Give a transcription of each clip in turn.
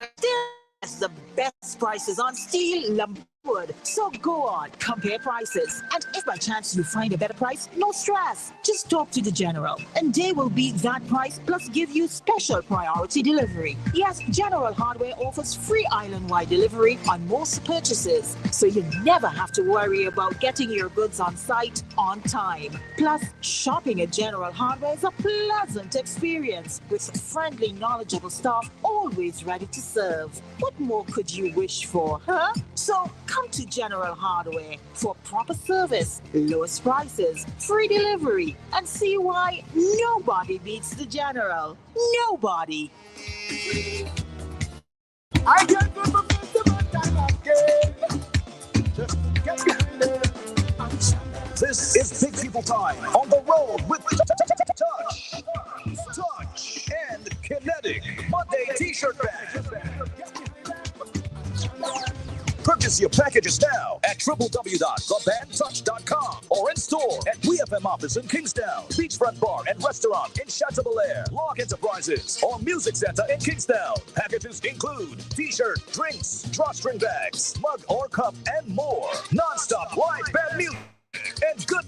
Still has the best prices on steel, lumber, wood. So go on, compare prices. And if by chance you find a better price, no stress. Just talk to the General and they will beat that price plus give you special priority delivery. Yes, General Hardware offers free island-wide delivery on most purchases. So you never have to worry about getting your goods on site on time. Plus, shopping at General Hardware is a pleasant experience with friendly, knowledgeable staff always ready to serve. What more could you wish for, huh? So come to General Hardware for proper service, lowest prices, free delivery, and see why nobody beats the General. Nobody. I get from the festival again. Just get ready. This is Big People Time on the road with Touch, and Kinetic Monday T-shirt bag. Purchase your packages now at www.thebandtouch.com or in store at WeFM office in Kingstown, Beachfront Bar and Restaurant in Chateaubelair, Log Enterprises, or Music Center in Kingstown. Packages include T-shirt, drinks, drawstring bags, mug or cup, and more. Non-stop live band music and good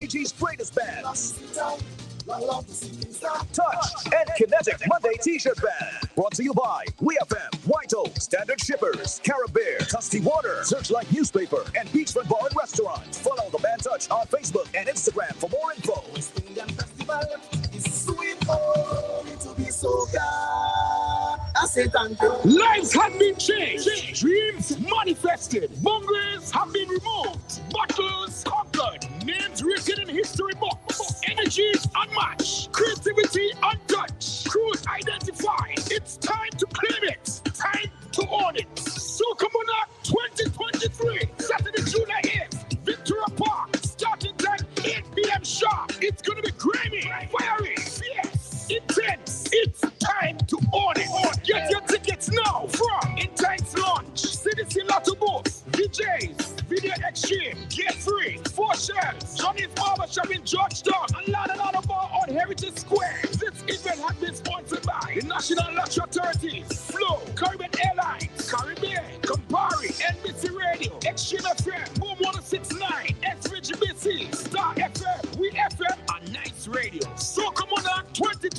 AG's greatest bands. Touch and Kinetic Monday T-shirt band. Brought to you by WeFM, White Oak, Standard Shippers, Caribbear, Tusty Water, Searchlight Newspaper, and Beachfront Bar and Restaurant. Follow the band Touch on Facebook and Instagram for more info. Lives have been changed, dreams manifested, boundaries have been removed, battles conquered, names written in history books, energies unmatched, creativity untouched, crews identified. It's time to claim it, time to own it. Sukamunat 2023, Saturday, July 8th, Victoria Park, starting time 8 p.m. sharp. It's gonna be grimy, fiery, fierce, intense. It's time to own it. Get your tickets now from Intense Launch, CDC Lotto Booth, DJs, Video Exchange, Get Free, 4 Shells, Johnny's Barbershop in Georgetown, and lot more on Heritage Square. This event has been sponsored by the National Lottery Authorities, Flow, Caribbean Airlines, Caribbean, Campari, NBC Radio, Exchange FM, Boom 169, SVGBC, Star FM, We FM, and Nice Radio. So come on out 2023.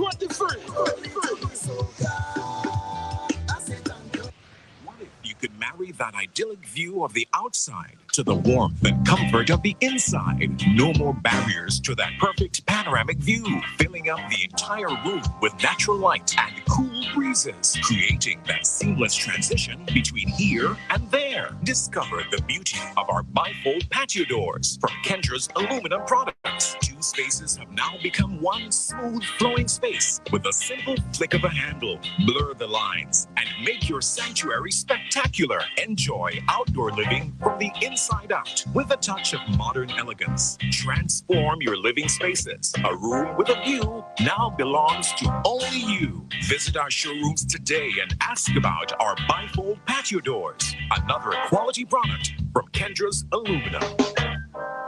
You could marry that idyllic view of the outside to the warmth and comfort of the inside. No more barriers to that perfect panoramic view, filling up the entire room with natural light and cool breezes, creating that seamless transition between here and there. Discover the beauty of our bifold patio doors from Kendra's aluminum products. 2 spaces have now become one smooth flowing space with a simple flick of a handle. Blur the lines and make your sanctuary spectacular. Enjoy outdoor living from the inside out with a touch of modern elegance. Transform your living spaces. A room with a view now belongs to only you. Visit our showrooms today and ask about our bifold patio doors. Another quality product from Kendra's Aluminum.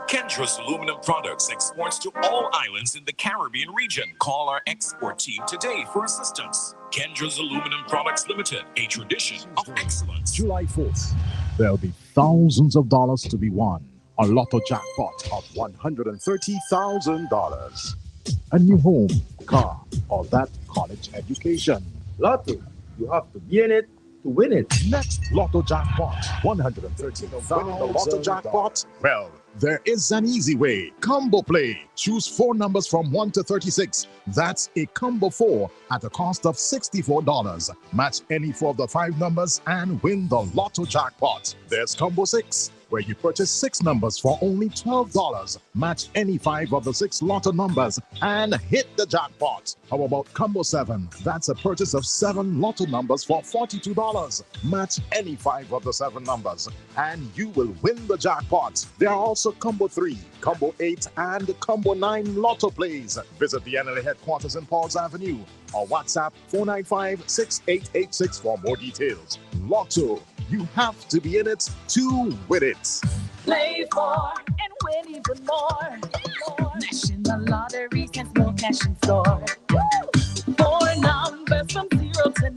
Kendra's aluminum products exports to all islands in the Caribbean region. Call our export team today for assistance. Kendra's Aluminum Products Limited, a tradition of excellence. July 4th, there'll be thousands of dollars to be won. A lotto jackpot of $130,000. A new home, car, or that college education. Lotto, you have to be in it to win it. Next Lotto jackpot, $130,000. The Lotto jackpot? Well, there is an easy way. Combo Play. Choose 4 numbers from 1 to 36. That's a combo 4 at a cost of $64. Match any 4 of the 5 numbers and win the Lotto jackpot. There's Combo 6, where you purchase 6 numbers for only $12. Match any 5 of the 6 Lotto numbers and hit the jackpot. How about Combo 7? That's a purchase of 7 Lotto numbers for $42. Match any 5 of the 7 numbers and you will win the jackpot. There are also Combo 3, Combo 8, and Combo 9 Lotto plays. Visit the NLA headquarters in Pauls Avenue or WhatsApp 495-6886 for more details. Lotto. You have to be in it to win it. Play for and win even more. National Lottery has no cash in store. 4 numbers from 0 to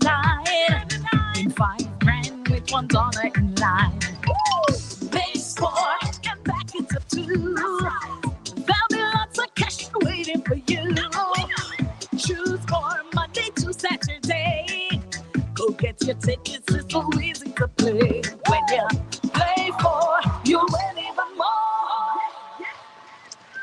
your tickets, it's so easy to play. When you play for, you win even more.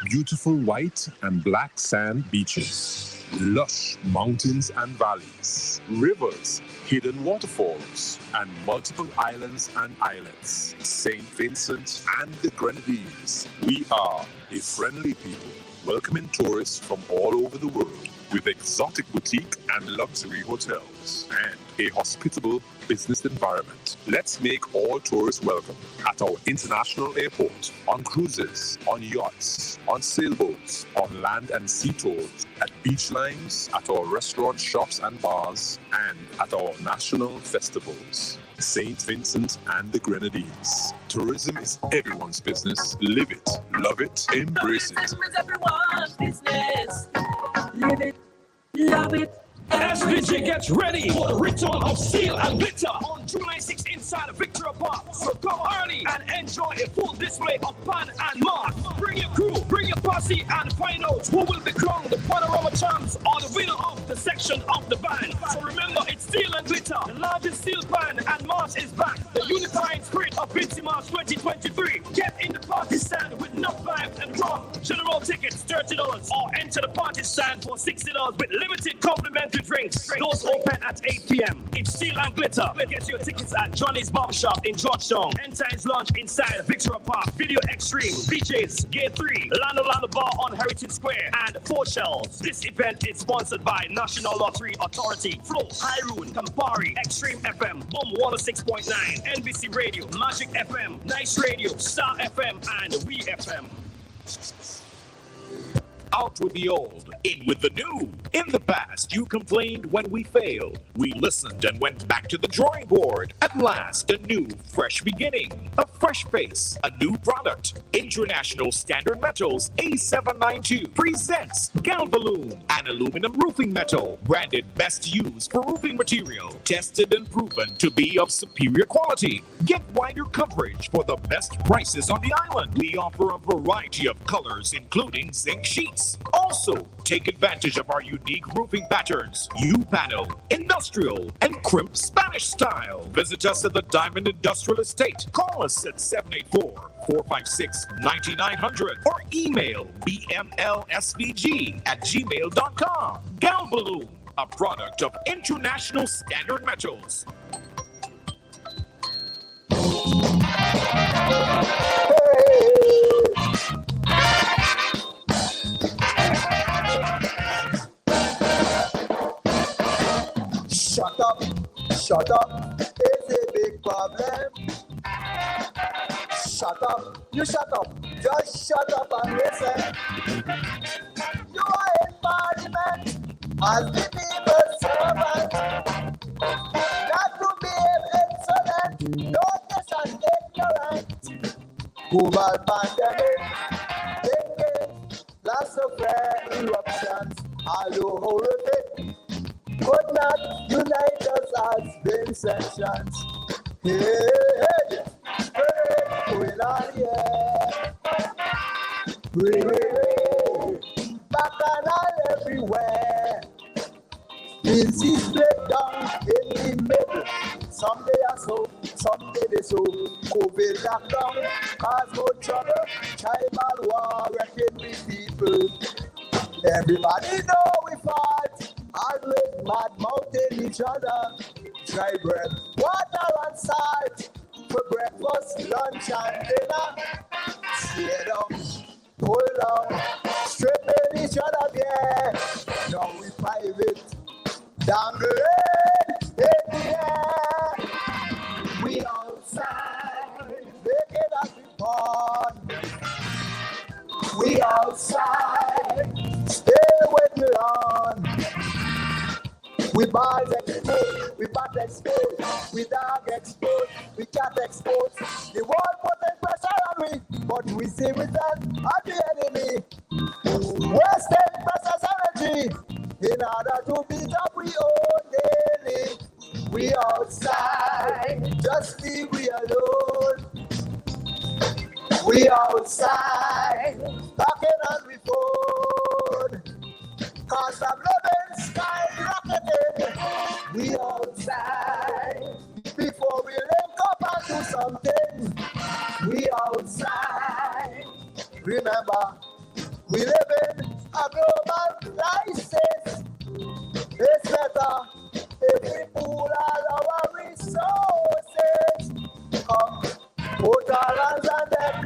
Beautiful white and black sand beaches, lush mountains and valleys, rivers, hidden waterfalls, and multiple islands and islets. St. Vincent and the Grenadines. We are a friendly people, welcoming tourists from all over the world with exotic boutique and luxury hotels and a hospitable business environment. Let's make all tourists welcome at our international airport, on cruises, on yachts, on sailboats, on land and sea tours, at beach lines, at our restaurants, shops and bars, and at our national festivals. St. Vincent and the Grenadines. Tourism is everyone's business. Live it, love it, embrace it. Tourism is everyone's business. Live it, love it. SVG gets ready for the return of Steel and Glitter on July 6th inside Victoria Park. So come early and enjoy a full display of Pan and Mark. Bring your crew, bring your posse, and find out who will be crowned the Panorama Champs or the winner of the section of the band. So remember, it's Steel and Glitter. The largest steel band and March is back. The unifying spirit of Vincy March 2023. Get in the party stand with enough vibes and drum. General tickets $30 or enter the party stand for $60 with limited complimentary drinks. Doors open at 8 p.m. It's Steel and Glitter. Get your tickets at Johnny's Barbershop in Georgetown. Entine's Lounge inside Victoria Park. Video Extreme. BJ's Gate 3. Lando Bar on Heritage Square. And 4 Shells. This event is sponsored by National Lottery Authority, Flow, Hyroon, Campari, Extreme FM, Boom 106.9, NBC Radio, Magic FM, Nice Radio, Star FM, and We FM. Out with the old, in with the new. In the past, you complained when we failed. We listened and went back to the drawing board. At last, a new, fresh beginning. A fresh face, a new product. International Standard Metals A792 presents Galvalume, an aluminum roofing metal, branded best used for roofing material, tested and proven to be of superior quality. Get wider coverage for the best prices on the island. We offer a variety of colors, including zinc sheets. Also, take advantage of our unique roofing patterns, U-panel, industrial, and crimp Spanish style. Visit us at the Diamond Industrial Estate. Call us at 784-456-9900 or email bmlsvg@gmail.com. Galvalume, a product of International Standard Metals. Shut up, it's a big problem. Shut up, you shut up, just shut up and listen. You are in parliament as the people's servant. Not to behave insolent, notice and ignorant. Global pandemic, thinking, lots of rare eruptions, although horrific. Could not unite us as Vincentians. Hey, going on here. Bacchanal everywhere. Disease break down in the middle. Someday I so, someday they so. COVID lockdown, cause no trouble. Tribal war, wrecking with people. Everybody know we fight. Always mad mouthing each other. Dry bread, water on side. For breakfast, lunch and dinner. Sit down, pull down, stripping each other, yeah. Now we private, dangling in the air. We outside, making us be born. We outside, stay with me on. We bars exposed, we bat exposed, we dog exposed, we cat exposed. The world putting pressure on we, but we see with that at the enemy. Wasting precious energy in order to beat up we own daily. We outside, just leave we alone. We outside, talking on we phone. Cause I'm living skyrocketing. We outside, we link up and do something. We outside. Remember, we live in a global crisis. It's better if we pool all our resources. Come, put our hands on them.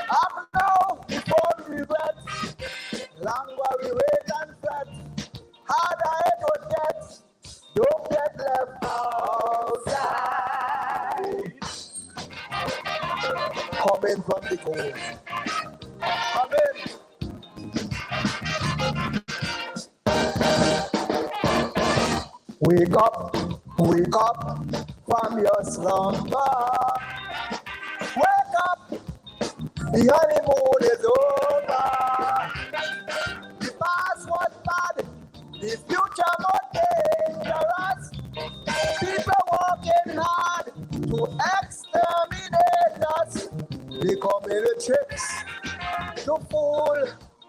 Up now, before we regret. Long while we wait and fret. Harder it would get. Don't get left outside. Coming from the cold. Come in. Wake up from your slumber. Wake up, the honeymoon is over. The past was bad, the future more dangerous. People working hard to exterminate us. Becoming the tricks to fool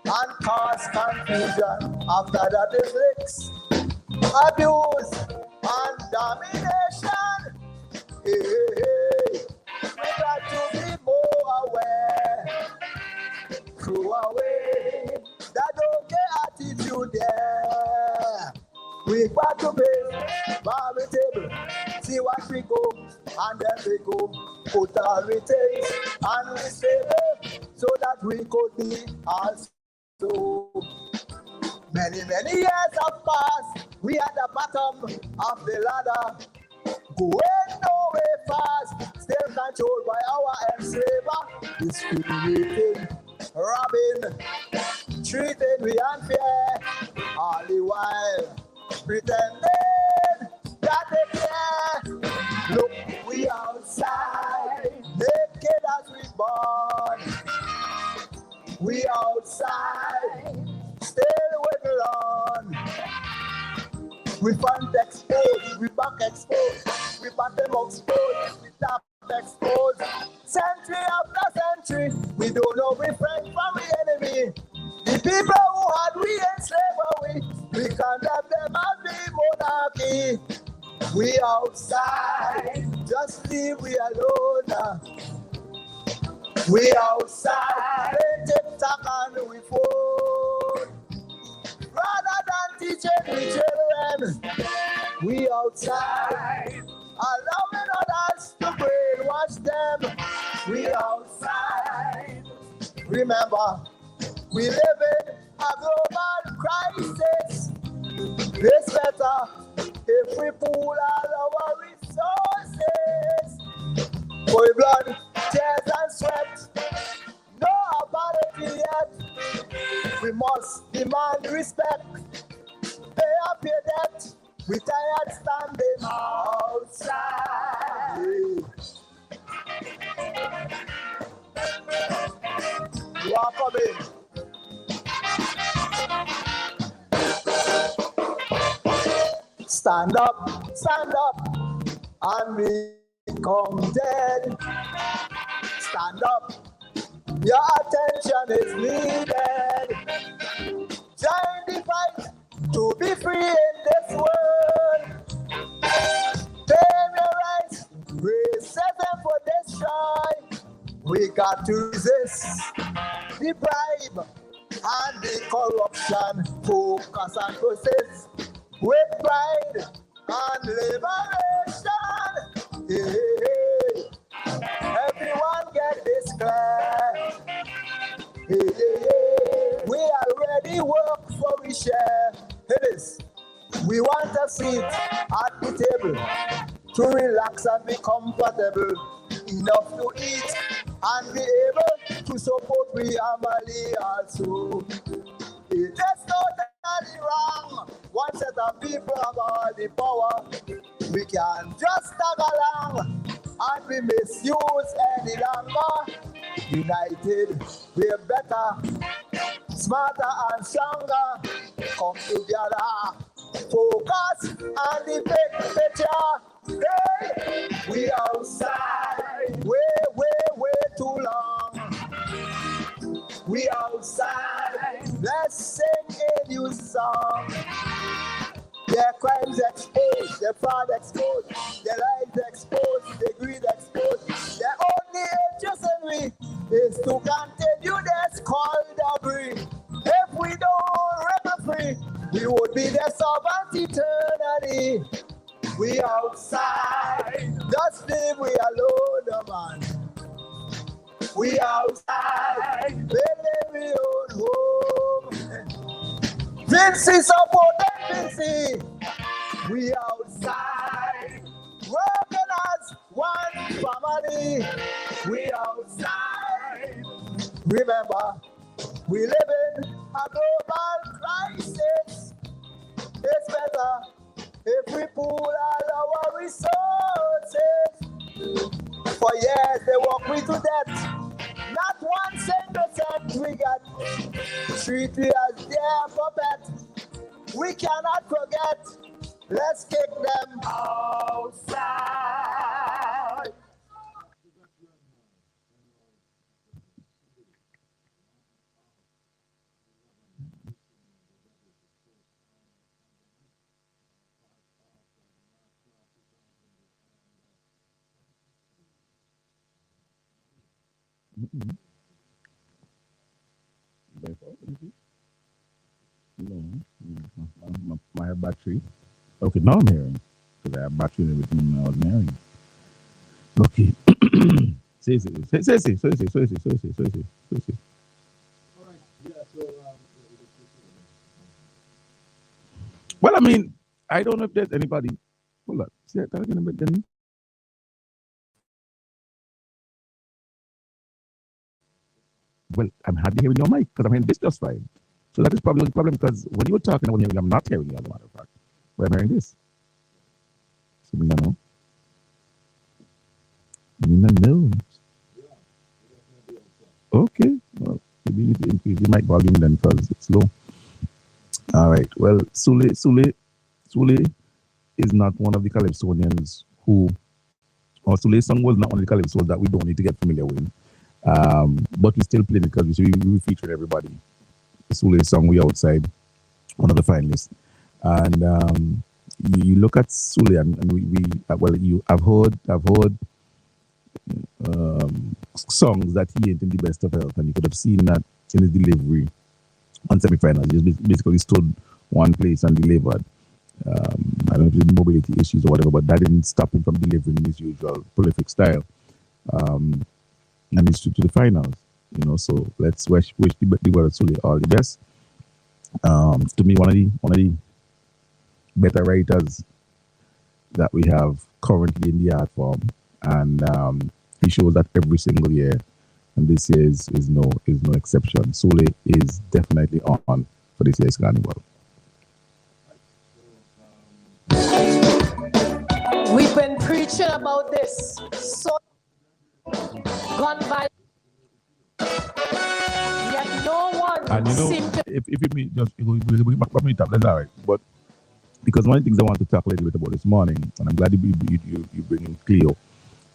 and cause confusion. After that is licks, abuse and domination. Hey, hey, hey. We got to be more aware. Throw away that okay attitude there. We got to be by the table, see what we go, and then we go put our retails and we stable so that we could be also. Many years have passed. We at the bottom of the ladder, going nowhere fast. Still controlled by our enslaver, discriminating, robbing, treating we unfair. All the while pretending that they care. Look, we outside, naked as we born. We outside. Still wiggle on. We front exposed, we back exposed, we bottom exposed, we top exposed. Century after century, we don't know we friend from the enemy. The people who had we in slavery, we condemn them as the monarchy. We outside, just leave we alone. We outside, TikTok and we phone. Rather than teaching the children, we outside, allowing others to brainwash them. We outside. Remember, we live in a global crisis. It's better if we pool all our resources. For blood, tears and sweat, no apology yet. We must demand respect, pay up your debt. We tired standing outside. You are coming. Stand up, and become dead. Stand up. Your attention is needed. Join the fight to be free in this world. Claim your rights, racism for destroy. We got to resist the bribe and the corruption. Focus and persist with pride and liberation. Hey. Everyone get this clear. Hey. We already work for we share. It is. We want a seat at the table to relax and be comfortable, enough to eat and be able to support we family also. It is totally wrong. One set of people have all the power. We can just tag along and we misuse any longer. United, we're better, smarter and stronger. Come together, focus on the big picture. Hey, we outside, way too long. We outside, let's sing a new song. Yeah, cry crimes exposed, their fraud exposed, their lies exposed, their greed exposed. Their only interest in we is to continue this called a breed. If we don't rebel free, we would be the servant eternally. We outside, just leave we alone, man. We outside, building we own home. Vinci support them, Vinci. We outside, working as one family. We outside. Remember, we live in a global crisis. It's better if we pool all our resources. For years they walk we to death. Not 1 cent we got. Treat we as their puppet. We cannot forget. Let's kick them outside. My battery. Okay, now I'm hearing. Because I have battery and everything when I was married. Okay. Say. Well, I mean, I don't know if there's anybody. Hold up. See that again a bit, Denny? Well, I'm hardly hearing your mic because I'm hearing this just fine. So that is probably the problem because when you were talking, I'm not hearing you, as a matter of fact. But I'm hearing this. So we don't know. We don't know. Okay. Well, maybe you need to increase the mic volume then because it's low. All right. Well, Sule is not one of the Calypsonians who, or Sule's song was not one of the Calypsos that we don't need to get familiar with. But we still play it because we featured everybody. Sule's song, We Outside, one of the finalists. And you look at Sule and I've heard songs that he ain't in the best of health, and you could have seen that in his delivery on semifinals. He just basically stood one place and delivered. I don't know if it's mobility issues or whatever, but that didn't stop him from delivering his usual prolific style. And he's to the finals, so let's wish the brother Sule all the best. To me, one of the better writers that we have currently in the art form, and he shows that every single year, and this year is no exception. Sule is definitely on for this year's carnival. We've been preaching about this so gone by. Yet no one seemed to. If you mean just we'll back me up, that's all right. But because one of the things I want to talk a little bit about this morning, and I'm glad you bring in Cleo.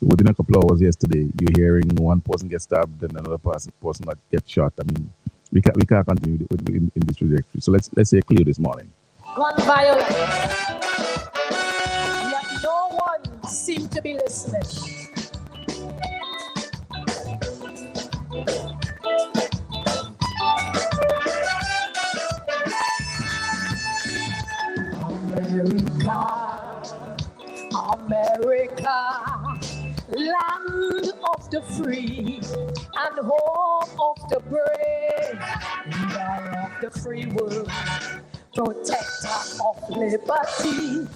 Within a couple of hours yesterday, you're hearing one person get stabbed and another person that gets shot. I mean, we can't continue in this trajectory. So let's say Cleo this morning. Gone violent. Yet no one seemed to be listening. America, land of the free and home of the brave, leader of the free world, protector of liberty.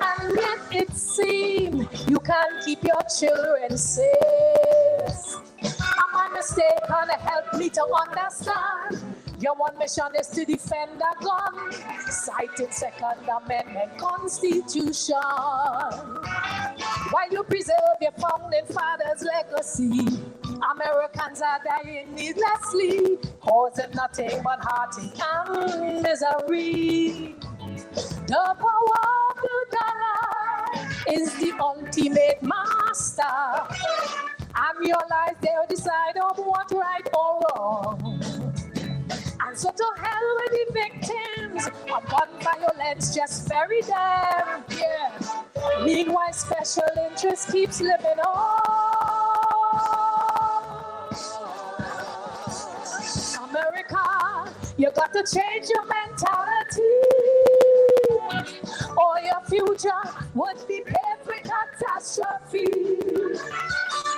And yet it seems you can't keep your children safe. Am I mistaken? Help me to understand. Your one mission is to defend the gun, cited Second Amendment Constitution. While you preserve your founding fathers' legacy, Americans are dying needlessly, causing nothing but heartache and misery. The power of the dollar is the ultimate master, and your life they'll decide on what right or wrong. And so to hell with the victim, guns, and gun violence just bury them. Yeah. Meanwhile, special interest keeps living on. America, you got to change your mentality, or your future would be paved with catastrophe.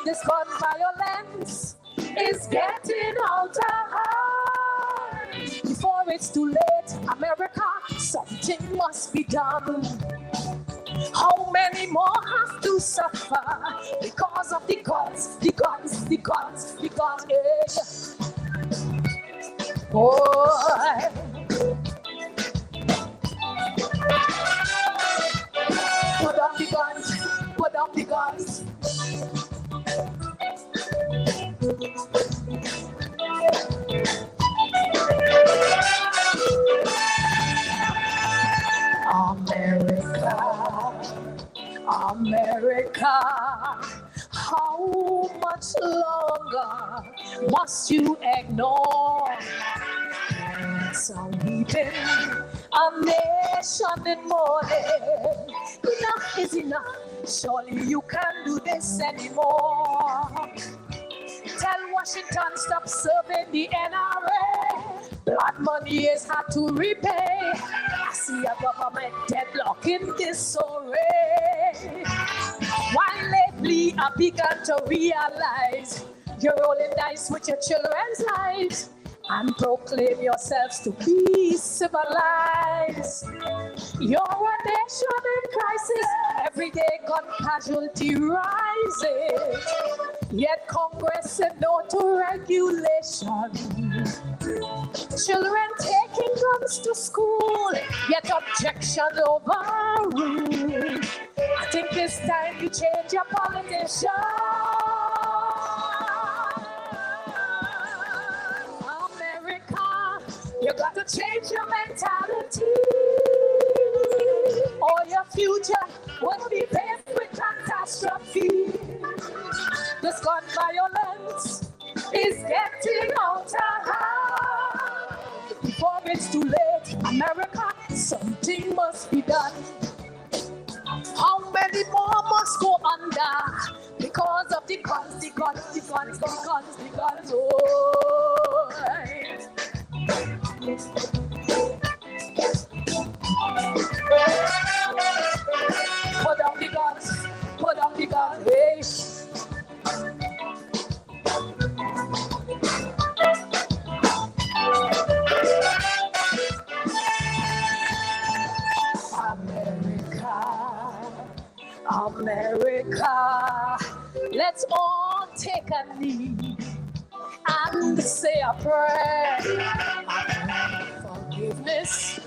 This gun violence is getting out of hand. Before it's too late, America, something must be done. How many more have to suffer because of the guns, the guns, the guns, the guns? Boy. Put up the guns, put up the guns. America, how much longer must you ignore? So weeping, a nation in mourning. Enough is enough. Surely you can't do this anymore. Tell Washington stop serving the NRA. Blood money is hard to repay. I see a government deadlock in disarray. While lately I began to realize you're rolling dice with your children's lives and proclaim yourselves to be civilized. You're a nation in crisis, everyday gun casualty rising. Yet Congress said no to regulation. Children taking guns to school, yet objection overruled. I think it's time you change your politician. America, you got to change your mentality, or your future will be paved with catastrophe. This gun violence is getting out of hand. Before it's too late, America, something must be done. How many more must go under because of the guns, the guns, the guns, the guns, the guns? Oh, put down the guns, put down the guns, hey. America, let's all take a knee and say a prayer. Forgiveness,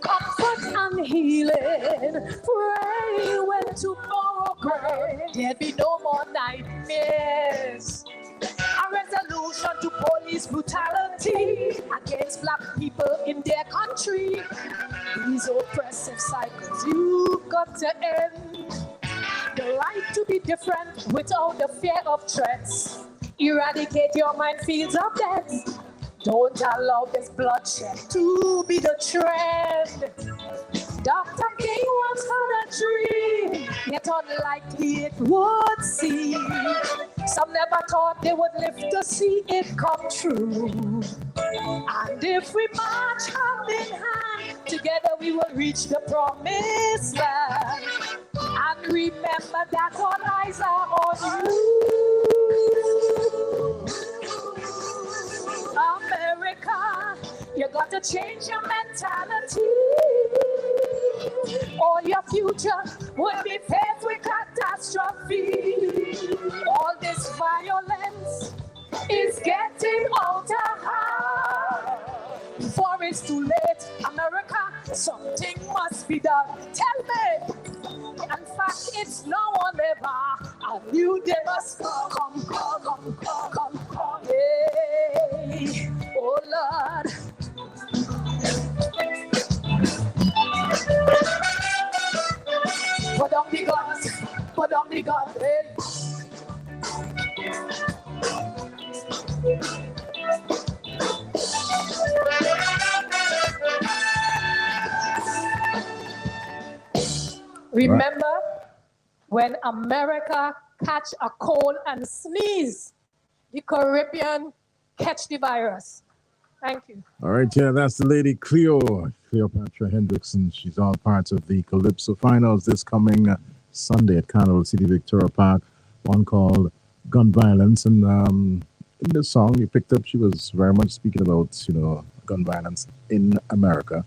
comfort and healing. Pray when tomorrow comes. There'll be no more nightmares. A resolution to police brutality against black people in their country. These oppressive cycles you've got to end. The right to be different without the fear of threats. Eradicate your minefields of death. Don't allow this bloodshed to be the trend. Dr. King once had a dream, yet unlikely it would seem. Some never thought they would live to see it come true. And if we march hand in hand, together we will reach the promised land. And remember that all eyes are on you. America, you got to change your mentality, or your future will be paved with catastrophe. All this violence is getting out of hand. Before it's too late, America, something must be done. Tell me. In fact, it's now or never. I knew they must come. Hey, oh Lord. Put on the guns, put on the guns, hey. Remember, when America catch a cold and sneeze, the Caribbean catch the virus. Thank you. All right, yeah, that's the lady Cleopatra Hendrickson. She's all part of the Calypso Finals this coming Sunday at Carnival City Victoria Park. One called Gun Violence, and in the song you picked up, she was very much speaking about gun violence in America.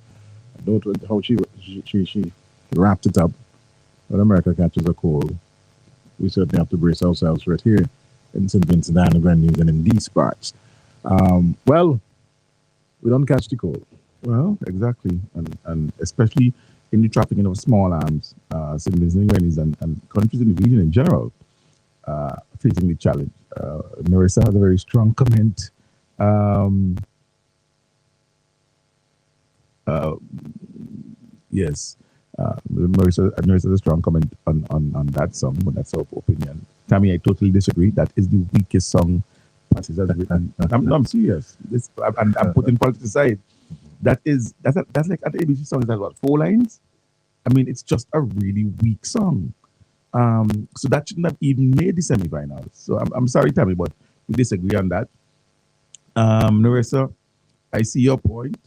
I don't know how she wrapped it up. When America catches a cold, we certainly have to brace ourselves right here in St. Vincent and the Grenadines and in these parts. Well, we don't catch the cold. Well, exactly, and especially in the trafficking of small arms, St. Vincent and Grenadines and countries in the region in general, facing the challenge. Marissa has a very strong comment. Yes. Marissa has a strong comment on that song, but that's our opinion. Tammy, I totally disagree. That is the weakest song Patches has written. I'm serious. I'm putting politics aside. That's like an ABC song that what 4 lines. I mean, it's just a really weak song. So that shouldn't have even made the semifinals. So I'm sorry, Tammy, but we disagree on that. Marissa, I see your point.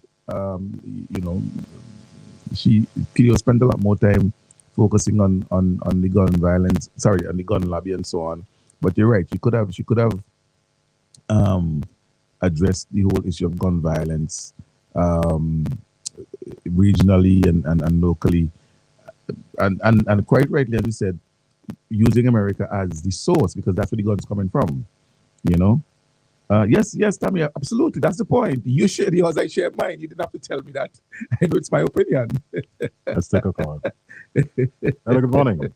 Cleo spent a lot more time focusing on the gun violence, on the gun lobby and so on. But you're right, she could have addressed the whole issue of gun violence regionally and locally. And quite rightly, as you said, using America as the source, because that's where the gun's coming from, Yes, Tammy, absolutely. That's the point. You shared yours, I shared mine. You didn't have to tell me that. I know it's my opinion. Let's take a call. Hello, good morning.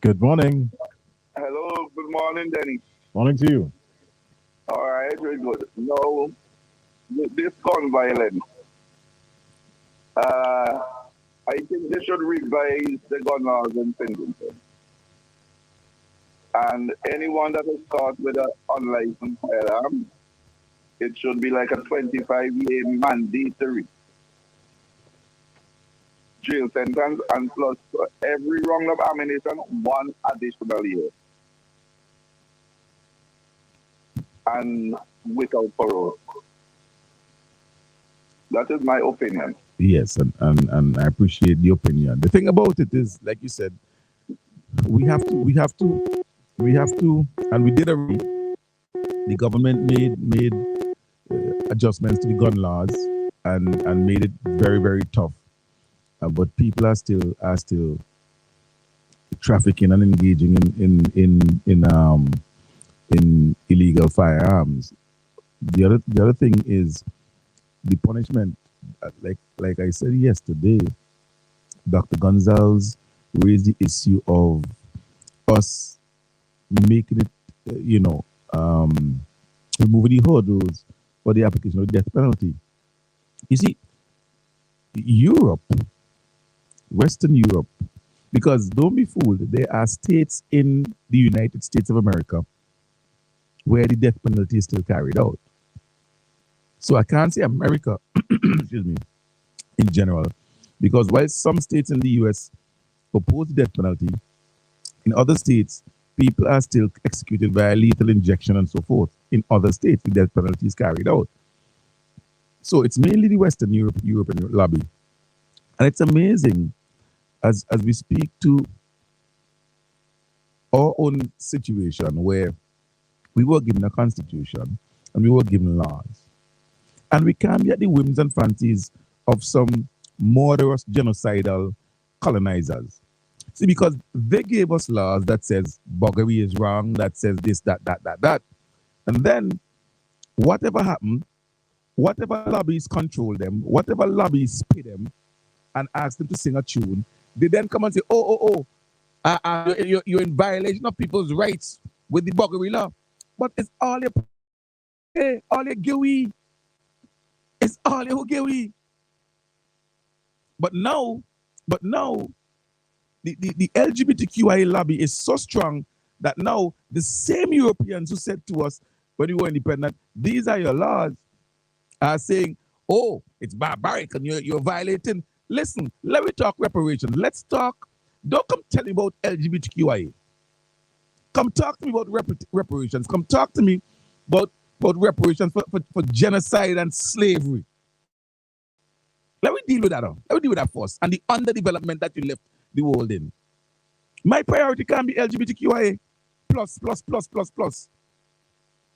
Good morning. Hello, good morning, Denny. Morning to you. All right, very good. No, this gun violence, I think they should revise the gun laws in Singleton. And anyone that is caught with an unlicensed firearm, it should be like a 25-year mandatory jail sentence, and plus for every round of ammunition, 1 additional year. And without parole. That is my opinion. Yes, and I appreciate the opinion. The thing about it is, like you said, we have to, and we did already. The government made adjustments to the gun laws and made it very, very tough. But people are still trafficking and engaging in illegal firearms. The other thing is the punishment. Like I said yesterday, Dr. Gonzalez raised the issue of us making it, removing the hurdles for the application of the death penalty. You see, Europe, Western Europe, because don't be fooled, there are states in the United States of America where the death penalty is still carried out. So I can't say America, excuse me, in general, because while some states in the US oppose the death penalty, in other states, people are still executed via lethal injection and so forth. In other states, the death penalty is carried out. So it's mainly the Western European lobby. And it's amazing as we speak to our own situation where we were given a constitution and we were given laws. And we can't be at the whims and fancies of some murderous, genocidal colonizers. See, because they gave us laws that says buggery is wrong, that says this, that. And then whatever happened, whatever lobbies control them, whatever lobbies pay them and ask them to sing a tune, they then come and say, you're in violation of people's rights with the buggery law. But it's all your gooey. It's all your gooey. But now, the LGBTQIA lobby is so strong that now the same Europeans who said to us when we were independent, these are your laws, are saying, it's barbaric and you're violating. Listen, let me talk reparations. Let's talk. Don't come tell me about LGBTQIA. Come talk to me about reparations. Come talk to me about reparations for genocide and slavery. Let me deal with that. Let me deal with that first. And the underdevelopment that you left the world in. My priority can't be LGBTQIA plus.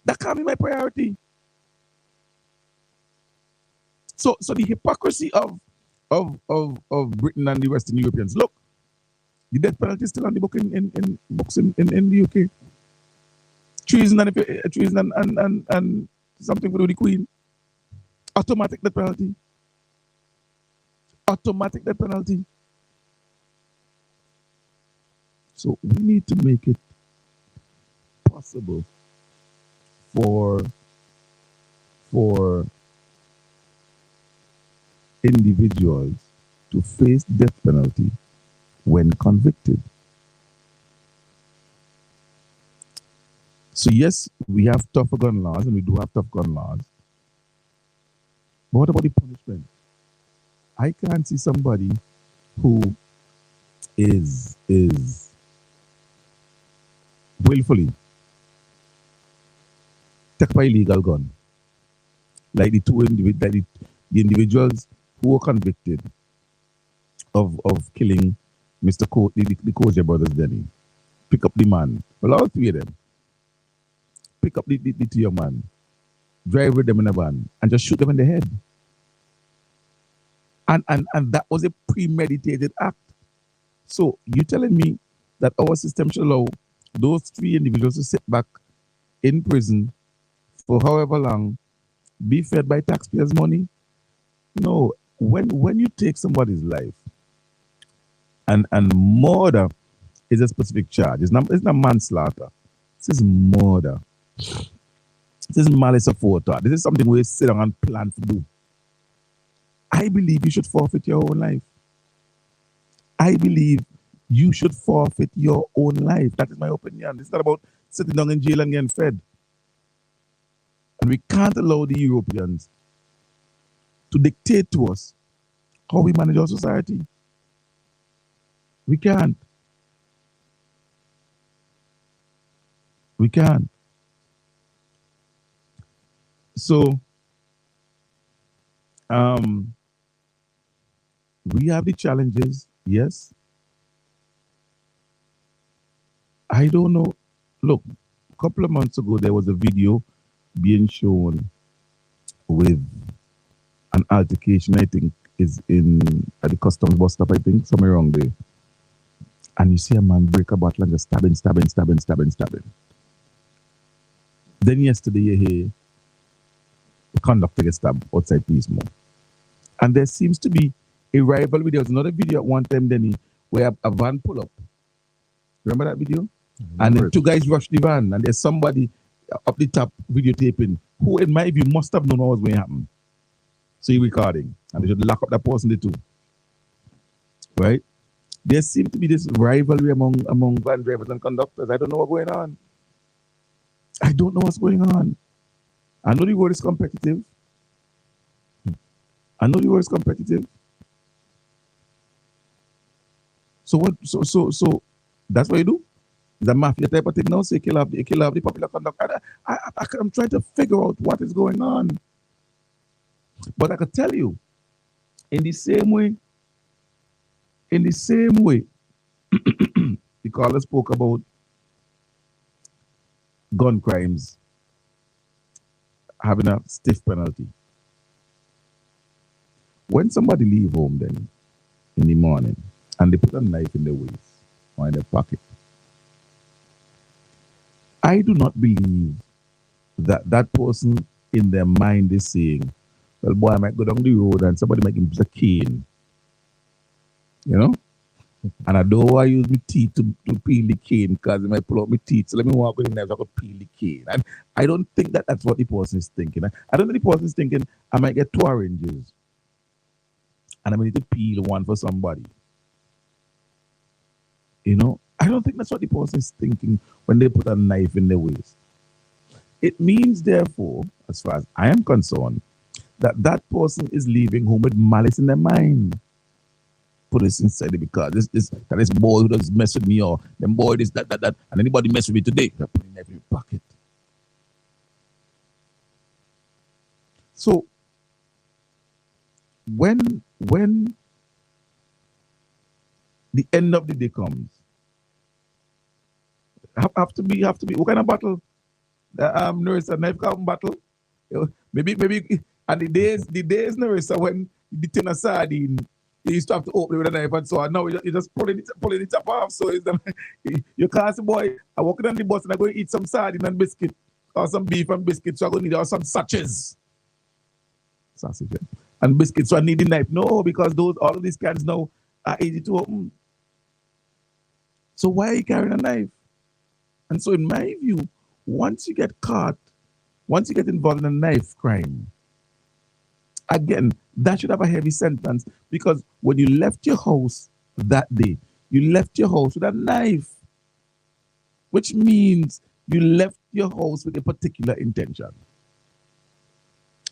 That can't be my priority. So the hypocrisy of Britain and the Western Europeans. Look, the death penalty is still on the book in books in the UK. Treason and something to do with the Queen. Automatic death penalty. Automatic death penalty. So we need to make it possible for individuals to face death penalty when convicted. So yes, we have tougher gun laws, and we do have tough gun laws. But what about the punishment? I can't see somebody who is willfully take up an illegal gun, like the individuals who were convicted of killing Mr. the Kosher brothers. Denny, pick up the man. Well, all three of them. Pick up the two young man, drive with them in a van, and just shoot them in the head. And that was a premeditated act. So you telling me that our system should allow those three individuals to sit back in prison for however long, be fed by taxpayers' money? No. When you take somebody's life, and murder is a specific charge. It's not manslaughter. This is murder. This is malice aforethought. This is something we sit down and plan to do. I believe you should forfeit your own life. I believe you should forfeit your own life. That is my opinion. It's not about sitting down in jail and getting fed. And we can't allow the Europeans to dictate to us how we manage our society. We can't. We can't. So, we have the challenges, yes. I don't know. Look, a couple of months ago, there was a video being shown with an altercation, I think, is at the customs bus stop, I think, somewhere around there. And you see a man break a bottle and just stabbing. Then yesterday, you hear the conductor gets stabbed outside Peacemoor. And there seems to be a rivalry. There was another video at one time, Denny, where a van pull up. Remember that video? And then two guys rush the van, and there's somebody up the top videotaping who, in my view, must have known what was going to happen. So you're recording, and they should lock up that person, the two. Right? There seems to be this rivalry among van drivers and conductors. I don't know what's going on. I don't know what's going on. I know the world is competitive. So what? So that's what you do. It's a mafia type of thing now. So you kill off the popular conductor. I'm trying to figure out what is going on. But I can tell you, in the same way, the caller spoke about gun crimes having a stiff penalty. When somebody leave home then in the morning and they put a knife in their waist or in their pocket, I do not believe that that person in their mind is saying, well, boy, I might go down the road and somebody might give me a cane. You know? And I don't want to use my teeth to peel the cane because it might pull out my teeth. So let me walk with the knife so I can peel the cane. And I don't think that that's what the person is thinking. I don't think the person is thinking, I might get 2 oranges and I might need to peel one for somebody. You know? I don't think that's what the person is thinking when they put a knife in their waist. It means, therefore, as far as I am concerned, that that person is leaving home with malice in their mind. put this inside it because this boy who does mess with me or them boy this that and anybody mess with me today, I put it in every pocket. So when the end of the day comes, have to be what kind of battle? Narissa, knife come battle. Maybe and the days Narissa when the tin of sardine you used to have to open it with a knife and so on. Now you just pulling it up off. So it's you can't say, boy, I walking on the bus and I go eat some sardine and biscuit or some beef and biscuits, so I go need or some sausages. Sausage and biscuits, so I need the knife. No, because all of these cans now are easy to open. So why are you carrying a knife? And so in my view, once you get caught, once you get involved in a knife crime, again, that should have a heavy sentence because when you left your house that day, you left your house with a knife, which means you left your house with a particular intention.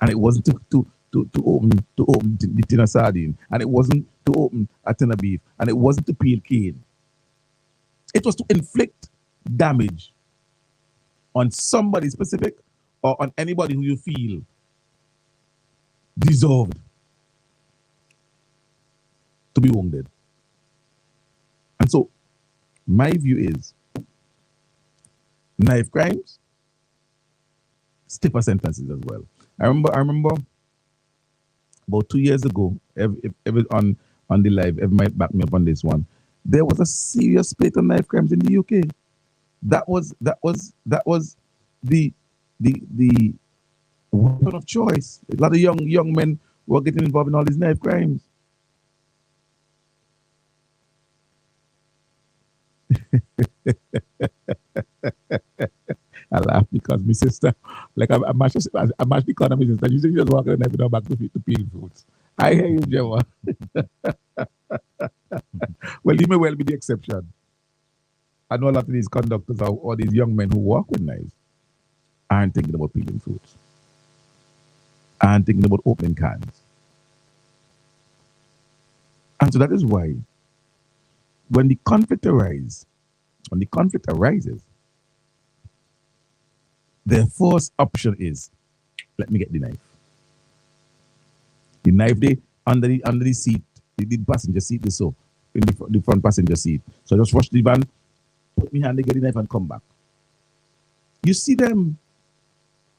And it wasn't to open the tin of sardine, and it wasn't to open a tin of beef, and it wasn't to peel cane. It was to inflict damage on somebody specific or on anybody who you feel deserved to be wounded. And so my view is knife crimes, stiffer sentences as well. I remember about 2 years ago, every on the live, every might back me up on this one. There was a serious spate of knife crimes in the UK. That was the weapon of choice. A lot of young men were getting involved in all these knife crimes. I laugh because my sister, like I'm actually calling my sister. You see, just walking and every back to peel fruits. I hear you, Gemma. Well, he may well be the exception. I know a lot of these conductors or these young men who walk with knives aren't thinking about peeling fruits, aren't thinking about opening cans. And so that is why when the conflict arises, their first option is, let me get the knife. The knife they under the seat, the passenger seat, so in the front passenger seat. So I just rush the van, put my hand, they get the knife and come back. You see them,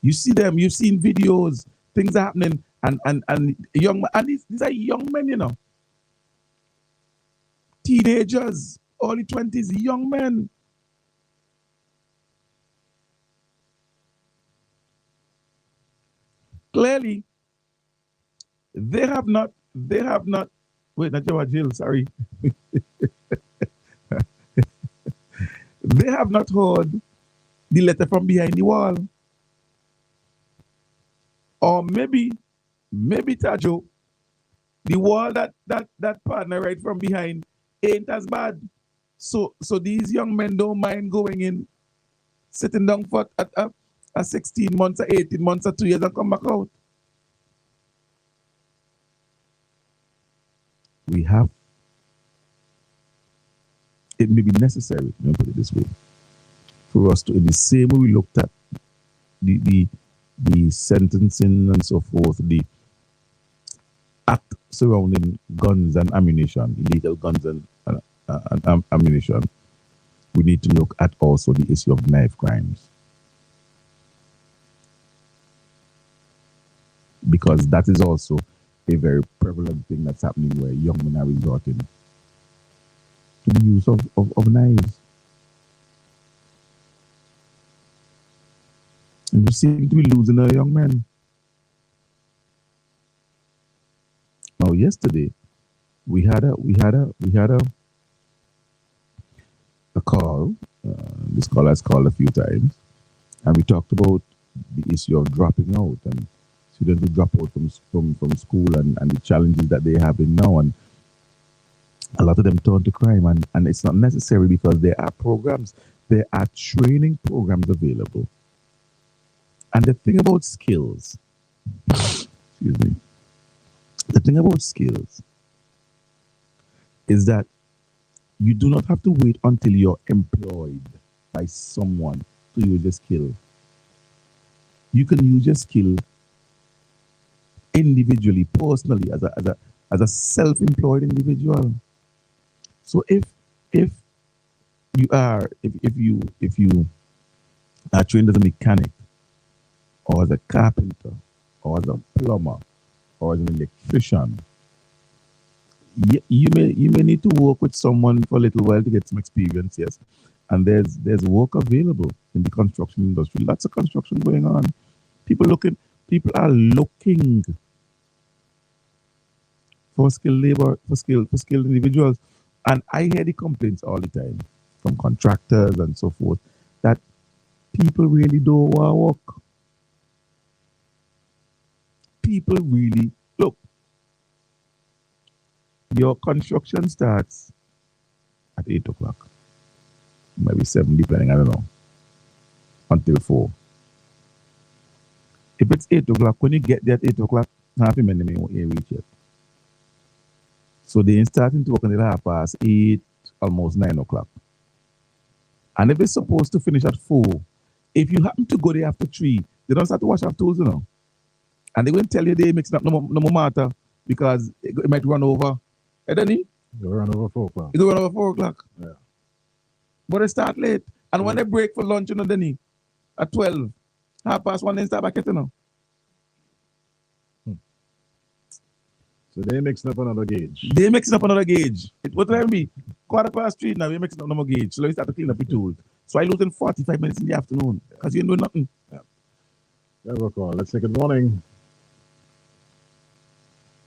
you've seen videos, things are happening, and young, and these are young men, you know. Teenagers, early 20s, young men. Clearly, they have not, wait, not Jawad Jill, sorry. They have not heard the letter from behind the wall. Or maybe Tajo, the wall that partner right from behind ain't as bad. So these young men don't mind going in, sitting down for a 16 months or 18 months or 2 years and come back out. It may be necessary, let me put it this way, for us to, in the same way we looked at the sentencing and so forth, the act surrounding guns and ammunition, illegal guns and ammunition, we need to look at also the issue of knife crimes. Because that is also a very prevalent thing that's happening where young men are resorting to the use of knives. And we seem to be losing our young men. Now, yesterday we had a call. This call has called a few times, and we talked about the issue of dropping out and students who drop out from school and the challenges that they have in now, and a lot of them turn to crime, and it's not necessary because there are training programs available. And the thing about skills, is that you do not have to wait until you're employed by someone to use your skill. You can use your skill individually, personally, as a self-employed individual. So if you are trained as a mechanic, or as a carpenter, or as a plumber, or as an electrician, you may need to work with someone for a little while to get some experience, yes. And there's work available in the construction industry. Lots of construction going on. People are looking for skilled labor, for skilled individuals. And I hear the complaints all the time from contractors and so forth that people really don't want to work. People really look. Your construction starts at 8 o'clock. Maybe 7, depending, I don't know. Until 4. If it's 8 o'clock, when you get there at 8 o'clock, half a minute may reach it. So they ain't starting to work until 8:30, almost 9 o'clock. And if it's supposed to finish at 4, if you happen to go there after 3, they don't start to wash off tools, you know. And they won't tell you they mixing up no more matter because it might run over. And then it will run over 4 o'clock. It will run over 4 o'clock. Yeah. But they start late. And when they break for lunch, you know, then at 12, 1:30, they start back at, you know. So they're mixing up another gauge. They're mixing up another gauge. What time be? 3:15 now, we're mixing up another gauge. So we start to clean up the tools. So I lose in 45 minutes in the afternoon because you ain't doing nothing. Yeah. Call. Let's say good morning.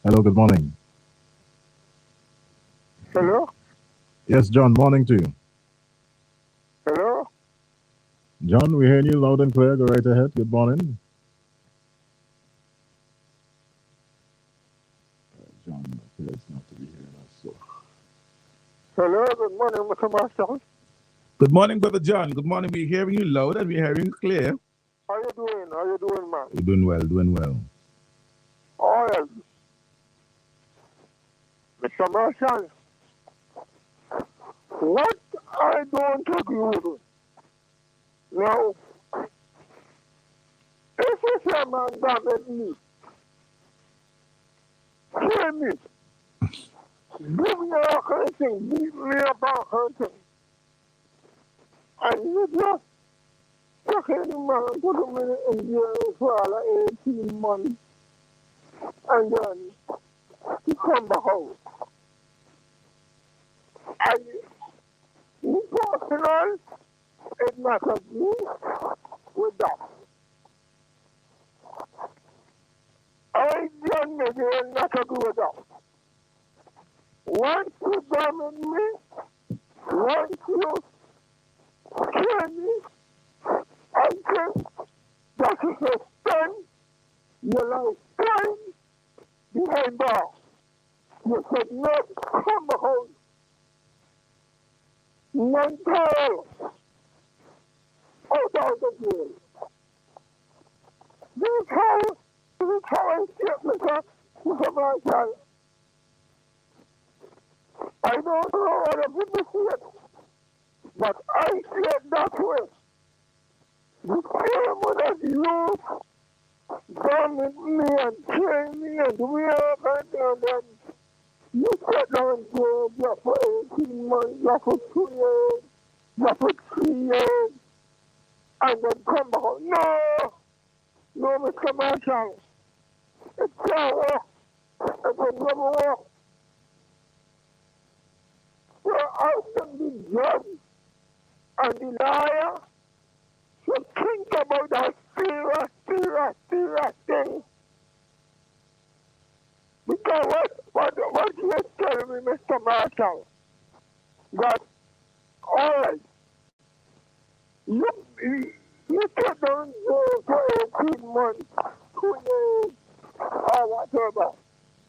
Hello, good morning. Hello? Yes, John, morning to you. Hello? John, we're hearing you loud and clear. Go right ahead. Good morning. John appears not to be hearing us. So. Hello, good morning, Mr. Marshall. Good morning, Brother John. Good morning. We're hearing you loud and we're hearing you clear. How you doing? How you doing, man? We're doing well, doing well. All right. Mr. Marshall, what I don't agree with now, if you say man damage me, kill me, give me a hunting, beat me about hunting, and you just took any man, put him in jail for all 18 months, and then he come back out. And me personal, it not agree with that. I don't not agree with that. Once you damage me, once you kill me, I think that is a stand your lifetime behind bars. You should not come home. Mental out of the jail. This is how I see it, Mr. Marshall. I don't know other people see it, but I see it that way. The pyramid of youth dominate me and train me and we are and then you sit down and go, you for 18 months, you for 2 years, you for 3 years, and then come back. No, Mr. Marshall. It can't work. It will never work. So I think the judge and the liar should think about that serious thing. Because what you telling me, Mr. Marshall, that all right, you can't go for 18 months, 2 years, or whatever,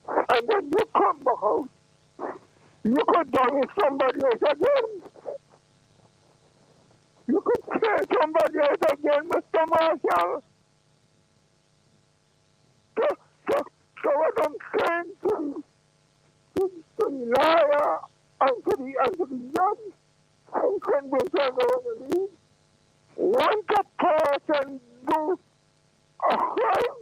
and then you come back out. You could done with somebody else again. You could kill somebody else again, Mr. Marshall. So what I'm saying to the liar Anthony Young, and condition over the league. Once a person do a crime,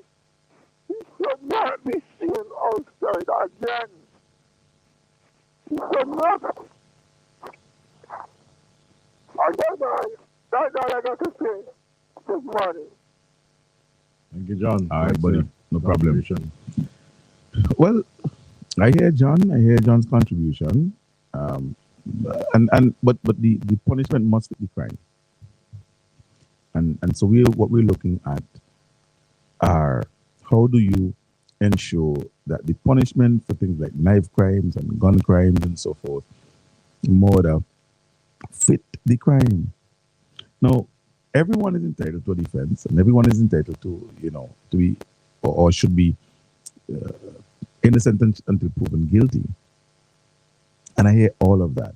he should not be seen outside again. He should not. That's all I got to say this morning. Thank you, John. All right, Thanks, buddy. uh, No problem. contribution. Well, I hear John. I hear John's contribution. But the punishment must be the crime. And so what we're looking at are how do you ensure that the punishment for things like knife crimes and gun crimes and so forth, murder, fit the crime. Now, everyone is entitled to a defense, and everyone is entitled to, to be or should be innocent until proven guilty. And I hear all of that.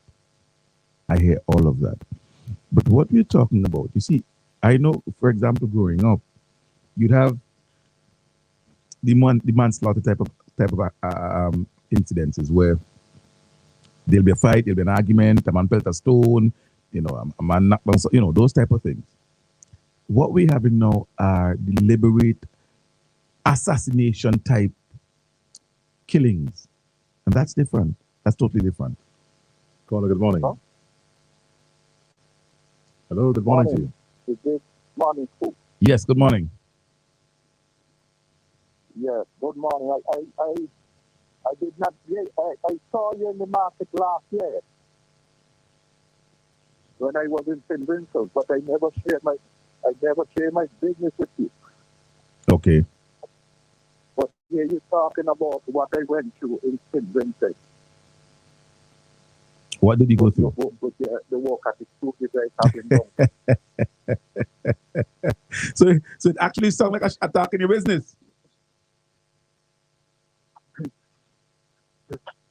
But what we're talking about, you see, I know, for example, growing up, you'd have the manslaughter type of incidences where there'll be a fight, there'll be an argument, a man pelt a stone, a man knocked down, those type of things. What we're having now are deliberate assassination type killings, and that's different. That's totally different. Caller, good morning. Hello, good morning to you. Is this morning school? Yes, good morning. Yes, good morning. I did not. I saw you in the market last year when I was in St. Vincent, but I never shared my business with you. Okay. But here you're talking about what I went through in St. Vincent. What did you go through? With the work at the school you guys have done. So it actually sounds like a attack in your business.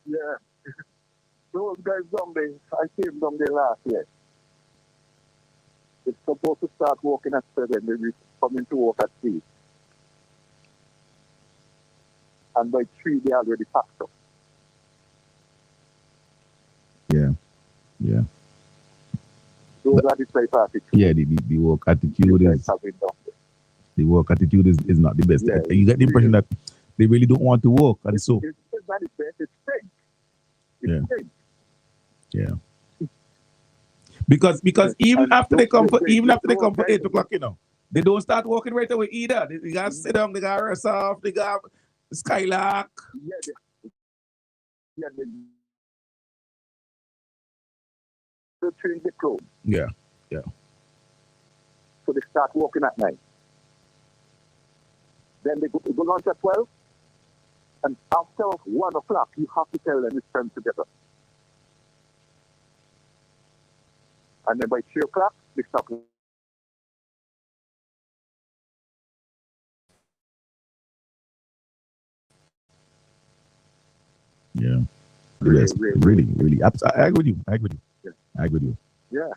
Yeah. Those guys down there, I came down there last year. They're supposed to start working at 7, they're coming to work at 3. And by 3, they already packed up. Yeah. Those are the type of attitude. Yeah, the work attitude is not the best. Yeah, You get the impression that they really don't want to work, and so It's not the best, it's fake. It's fake. yeah. Because even after they come for 8 o'clock, they don't start working right away either. They gotta sit down, they gotta rest off, they got Skylark. They change the clothes. Yeah. So they start working at 9. Then they go lunch at 12. And after 1 o'clock, you have to tell them it's time together. And then by 3 o'clock, they stop. Yeah. Yes, really. I agree with you. Yeah.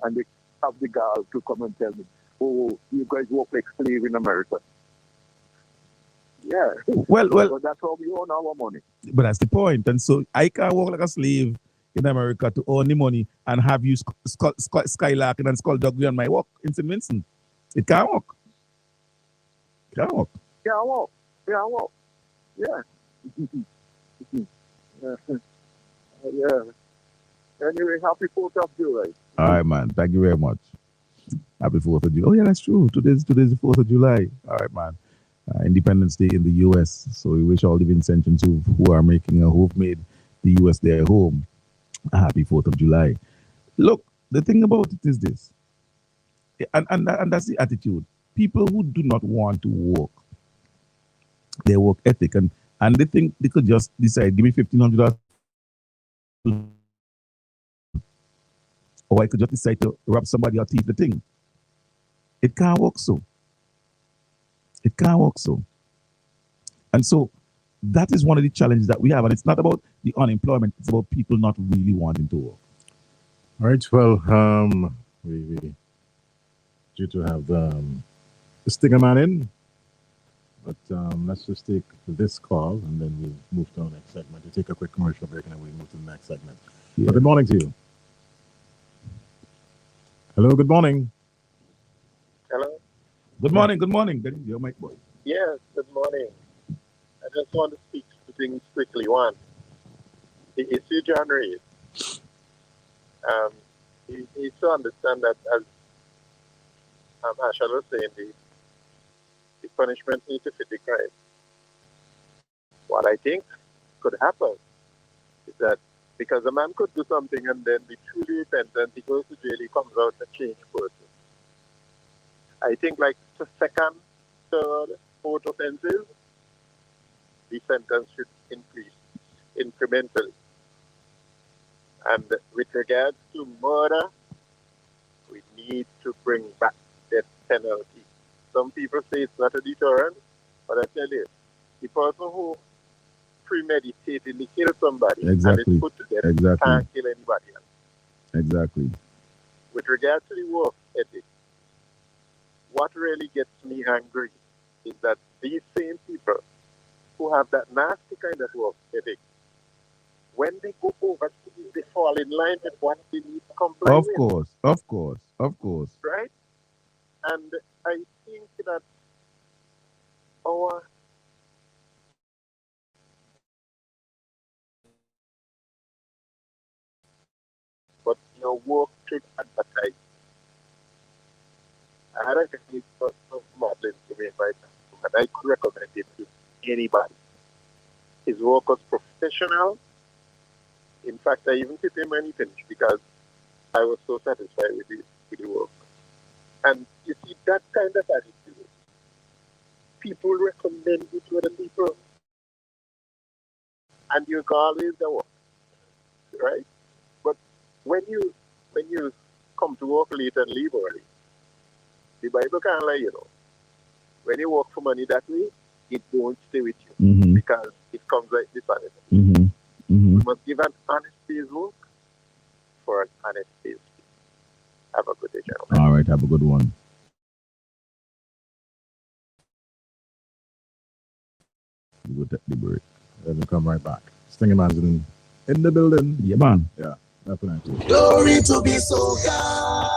And they have the girls to come and tell me, oh, you guys work like slaves in America. Yeah. Well, but that's how we earn our money. But that's the point. And so I can't work like a slave in America to earn the money and have you skylarking and skullduggery on my work in St. Vincent. It can't work. Can't work. Yeah. Yeah. Anyway, happy 4th of July. All right, man. Thank you very much. Happy 4th of July. Oh, yeah, that's true. Today's the 4th of July. All right, man. Independence Day in the U.S. So we wish all the Vincentians who've made the U.S. their home a happy 4th of July. Look, the thing about it is this, and that's the attitude. People who do not want to work, their work ethic, and they think they could just decide, give me $1,500, or I could just decide to rob somebody or thief the thing. It can't work so. And so that is one of the challenges that we have. And it's not about the unemployment. It's about people not really wanting to work. All right. Well, we due to have the stinger man in, but let's just take this call and then we'll move to our next segment. We'll take a quick commercial break and then we'll move to the next segment. Yeah. Good morning to you. Hello, good morning. Hello? Good morning, good morning. That is your mic boy. Yes, good morning. I just want to speak two things quickly. One, the issue John raised. You need to understand that, as Ashad was saying, the punishment needs to fit the crime. What I think could happen is that because a man could do something and then be truly repentant, he goes to jail, he comes out a changed person. I think like the second, third, fourth offenses, the sentence should increase incrementally. And with regards to murder, we need to bring back death penalty. Some people say it's not a deterrent, but I tell you, the person who premeditatedly kill somebody and Exactly. is put to death Exactly. can't kill anybody else. Exactly. With regard to the work ethic, what really gets me angry is that these same people who have that nasty kind of work ethic, when they go overseas, they fall in line with what they need to comply Of with. course, of course, of course. Right? And I think that our but your work should advertise. I had a case of Martin to me right now, and I could recommend him to anybody. His work was professional. In fact, I even tipped him when he finished because I was so satisfied with the work. And you see that kind of attitude. People recommend it to other people. And you always the work. Right? But when you come to work late and leave early, the Bible can't lie, you know. When you work for money that way, it won't stay with you Mm-hmm. because it comes like dishonesty. Mm-hmm. Mm-hmm. We must give an honest day's work for an honest day's pay. Have a good day, gentlemen. All right, have a good one. We will take the break. Then we'll come right back. Stingy Man's in the building. Yeah, man. Yeah, definitely. Glory to be so God.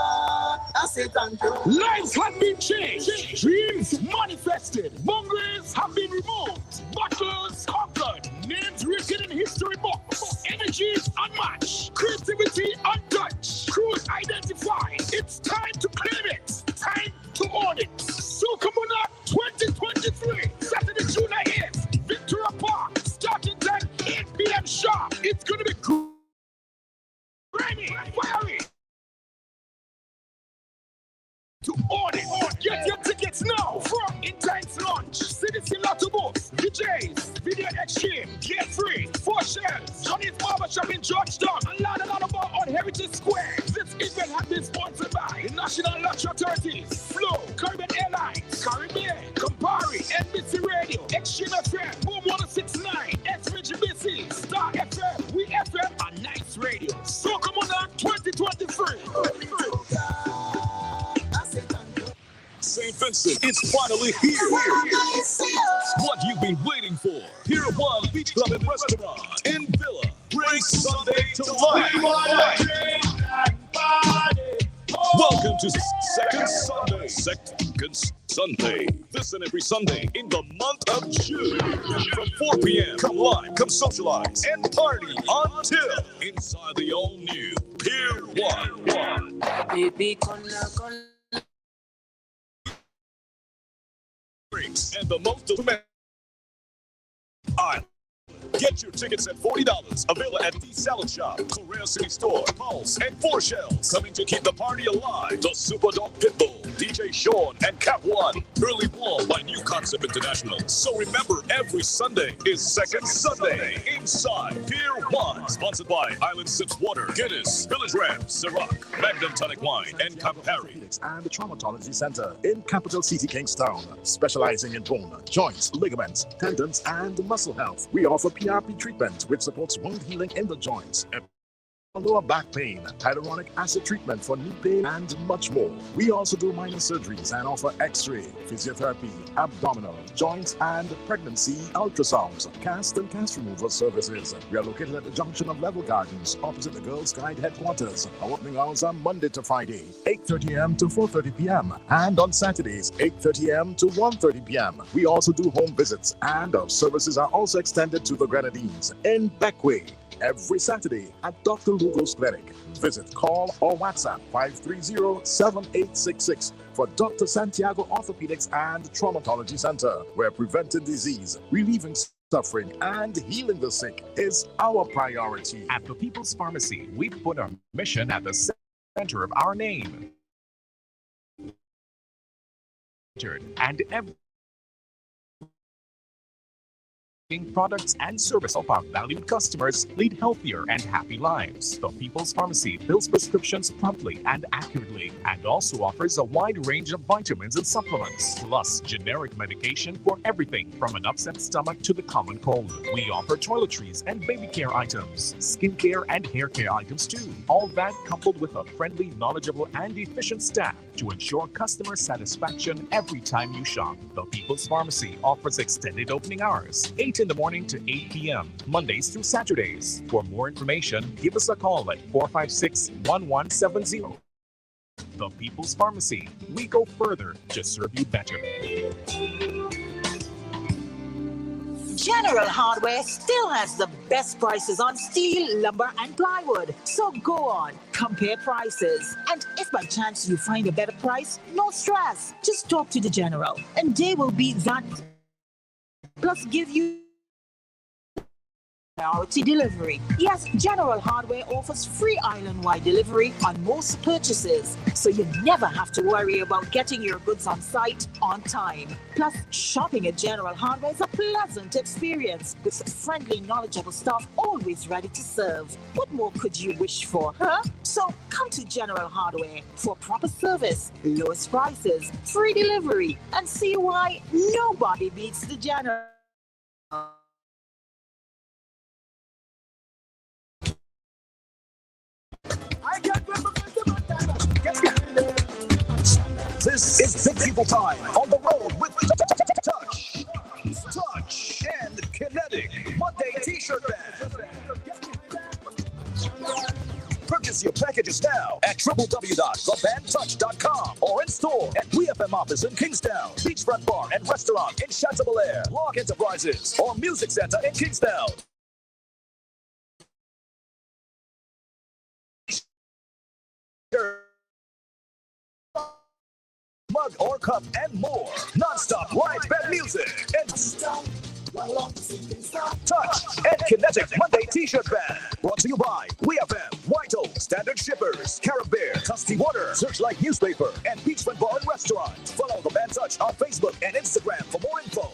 I say thank you. Lives have been changed, dreams manifested, boundaries have been removed, battles conquered, names written in history books, energies unmatched, creativity untouched, crews identified. It's time to claim it, time to own it. Sukamuna 2023, Saturday, July 8th, Victoria Park, starting time 8 p.m. sharp. It's going to be grimy, fiery. To own it. Get your tickets now from Intense Launch, CDC Lotto Books, DJs, Video Exchange, Get Free, 4 Shells, Johnny's Barbershop in Georgetown, and lot more on Heritage Square. This event has been sponsored by the National Lottery Authorities, Flow, Caribbean Airlines, Caribbean, Campari, NBC Radio, Exchange FM, Boom 1069, SVGBC, Star FM, We FM, and Nice Radio. So come on now, 2023. St. Vincent is finally here. What you've been waiting for. Pier 1 Beach Club and Restaurant in Villa. Bring Sunday to life. Welcome to Second Sunday. Second Sunday. This and every Sunday in the month of June. From 4 p.m. Come live, come socialize, and party until inside the all-new Pier 1. Baby, And the most demand. Get your tickets at $40. Available at the Salad Shop, Korea City Store, Pulse, and 4 Shells. Coming to keep the party alive. The Super Dog Pitbull, DJ Sean, and Cap One. Early wall by New Concept International. So remember, every Sunday is Second Sunday inside Pier 1. Sponsored by Island Sips Water, Guinness, Village Rams, Ciroc, Magnum Tonic Wine, and Campari. And the Traumatology Center in Capital City, Kingstown, specializing in bone, joints, ligaments, tendons, and muscle health. We offer PRP treatment, which supports wound healing in the joints. lower back pain, hyaluronic acid treatment for knee pain, and much more. We also do minor surgeries and offer x-ray, physiotherapy, abdominal, joints, and pregnancy ultrasounds, cast and cast removal services. We are located at the junction of Level Gardens, opposite the Girls Guide headquarters. Our opening hours are Monday to Friday, 8:30 a.m. to 4:30 p.m. and on Saturdays, 8:30 a.m. to 1:30 p.m. We also do home visits, and our services are also extended to the Grenadines in Beckway every Saturday at Dr. Lugo's Clinic. Visit, call, or WhatsApp 530-7866 for Dr. Santiago Orthopedics and Traumatology Center, where preventing disease, relieving suffering, and healing the sick is our priority. At the People's Pharmacy, we put our mission at the center of our name. And every products and service of our valued customers lead healthier and happy lives. The People's Pharmacy fills prescriptions promptly and accurately, and also offers a wide range of vitamins and supplements, plus generic medication for everything from an upset stomach to the common cold. We offer toiletries and baby care items, skincare and hair care items too. All that coupled with a friendly, knowledgeable, and efficient staff to ensure customer satisfaction every time you shop. The People's Pharmacy offers extended opening hours, 8 in the morning to 8 p.m., Mondays through Saturdays. For more information, give us a call at 456-1170. The People's Pharmacy. We go further to serve you better. General Hardware still has the best prices on steel, lumber, and plywood. So go on, compare prices. And if by chance you find a better price, no stress. Just talk to the General, and they will be that. Plus give you priority delivery. Yes, General Hardware offers free island-wide delivery on most purchases, so you never have to worry about getting your goods on site on time. Plus, shopping at General Hardware is a pleasant experience with friendly, knowledgeable staff always ready to serve. What more could you wish for, huh? So come to General Hardware for proper service, lowest prices, free delivery, and see why nobody beats the General. This is Big People Time on the road with Touch, and Kinetic Monday T-shirt band. Purchase your packages now at www.thebandtouch.com or in store at WeFM office in Kingstown, Beachfront Bar and Restaurant in Chantabelair, Log Enterprises, or Music Center in Kingstown. Mug or cup and more. Non-stop live band music and Touch and Kinetic Monday T-shirt band. Brought to you by WeFM, White Oak, Standard Shippers, Carib Bear, Tusty Water, Searchlight Newspaper, and Beachfront Bar and Restaurant. Follow the band Touch on Facebook and Instagram for more info.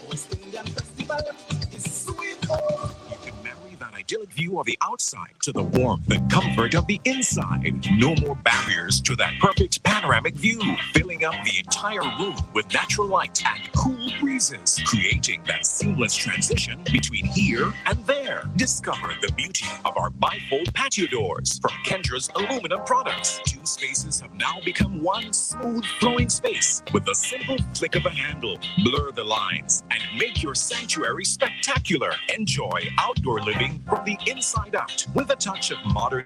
You can marry that idyllic view of the outside to the warmth and comfort of the inside. No more barriers to that perfect panoramic view, filling up the entire room with natural light and cool breezes, creating that seamless transition between here and there. Discover the beauty of our bifold patio doors from Kendra's aluminum products. Two spaces have now become one smooth flowing space with a simple flick of a handle. Blur the lines and make your sanctuary spectacular. Enjoy outdoor living from the inside out with a touch of modern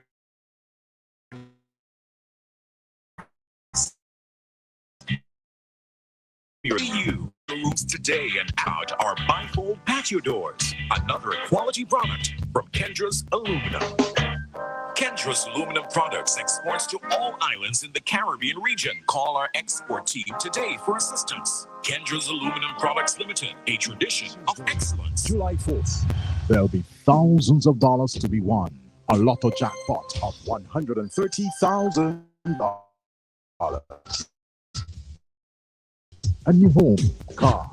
you. The rooms today and out are bifold patio doors, another quality product from Kendra's Aluminum. Kendra's aluminum products exports to all islands in the Caribbean region. Call our export team today for assistance. Kendra's Aluminum Products Limited, a tradition of excellence. July 4th, there'll be thousands of dollars to be won. A lotto jackpot of $130,000. A new home, car,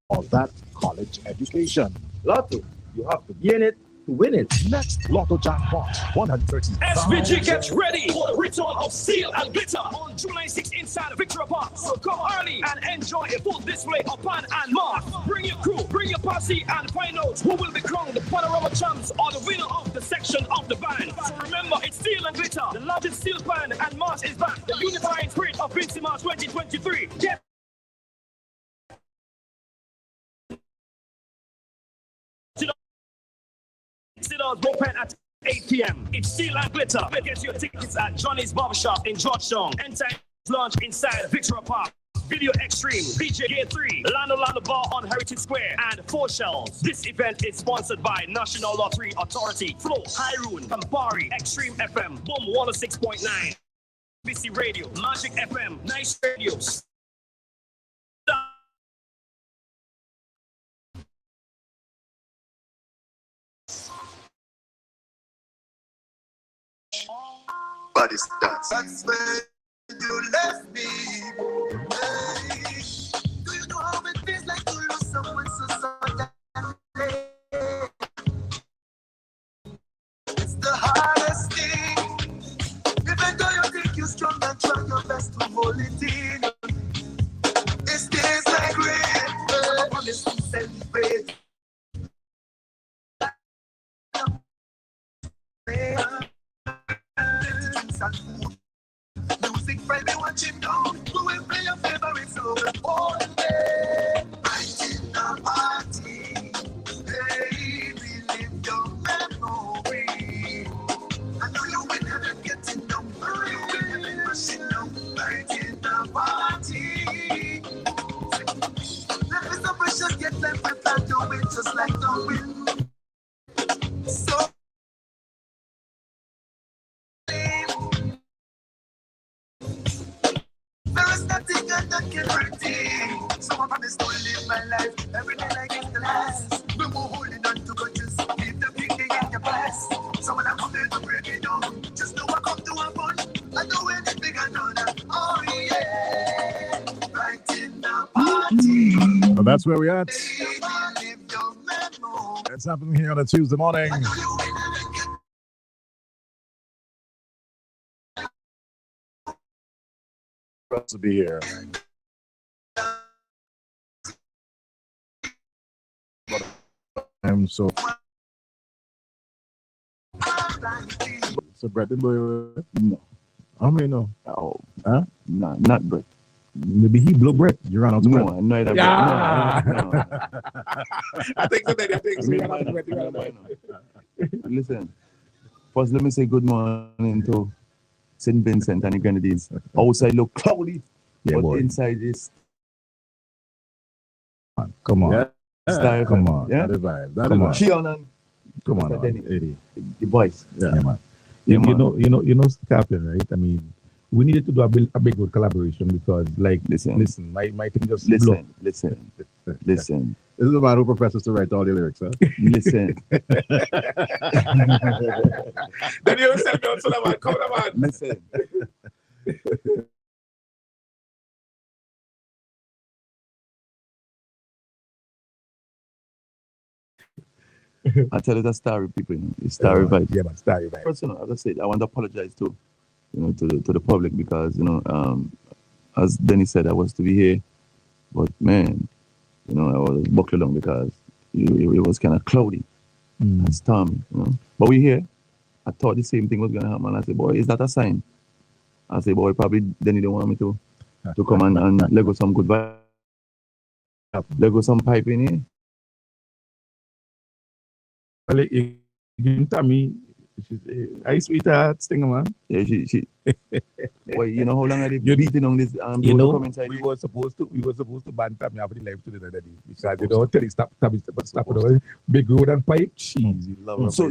or that college education. Lotto, you have to be in it to win it. Next Lotto jackpot, $130,000. SVG gets ready for the return of Steel and Glitter on July 6th inside Victoria Park. So come early and enjoy a full display of Pan and Mark. Bring your crew, bring your posse, and find out who will be crowned the Panorama champs or the winner of the section of the band. So remember, it's Steel glitter, the largest steel pan, and Mars is back. The unifying spirit of Vincy Mars 2023. Get Sidon's open at 8 p.m. It's Steel and Glitter. Get your tickets at Johnny's Barbershop in Georgetown. Enter launch inside Victoria Park. Video Extreme, DJ Gear 3, Lando Bar on Heritage Square, and 4 Shells. This event is sponsored by National Lottery Authority, Flow, Hyrule, Campari, Extreme FM, Boom 106.9, BC Radio, Magic FM, Nice Radio. Body starts. That's where you left me. Hey. Do you know how it feels like to lose someone so suddenly? It's the hardest thing. Even though you think you're strong and try your best to hold it in, it stays like rain. I promise to celebrate. Music Friday watching now. Who will play your favorite song all day? Right in the party. Hey, relive your memory. I know you will never get enough. You will never rushing now. Right in the party. Life is so precious, get left without doing it just like the wind. So there is nothing that can predict. So I promise to live my life every day like it's the last. No more holding on to grudges. Keep the thinking in your past. So when I come there to break it down, just know I come to a fun. I know anything I know that. Oh yeah, right in the party. Well, that's where we're at. It's happening here on a Tuesday morning. To be here. I'm so Brett boy. No. How many no? Oh, huh? No, not Brett. Maybe he blew Brett. You ran out of Brett. No, no, that yeah. No. I think so. Listen, first let me say good morning to St. Vincent and the Grenadines. Outside look cloudy, but boy. Inside is. Come on. Yeah. Come on. Yeah. That is vibe. That come on. Shion come on, Eddie. The boys. Yeah, man. You know, Captain, right? I mean, we needed to do a big good collaboration because, like, listen, my thing just listen. This is a man who professes to write all the lyrics, huh? Listen. Then you sell me on the man. Come on, man. Listen. I tell you the story, people. It's story vibe. Yeah, man, story vibe. First, as I said, I want to apologize to the public because as Denny said, I was to be here, but man, I was buckling along because it was kind of cloudy and stormy. But we're here. I thought the same thing was gonna happen. I said, boy, is that a sign? I said, boy, probably Denny don't want me to come and let go some good vibe, let go some pipe in here. Well, you tell me, are you sweetheart, Stinger, man? Yeah, she. Well, you know how long I been beating on this? We were supposed to banter me after the live today because tell you stop the big road and pipe. Jeez,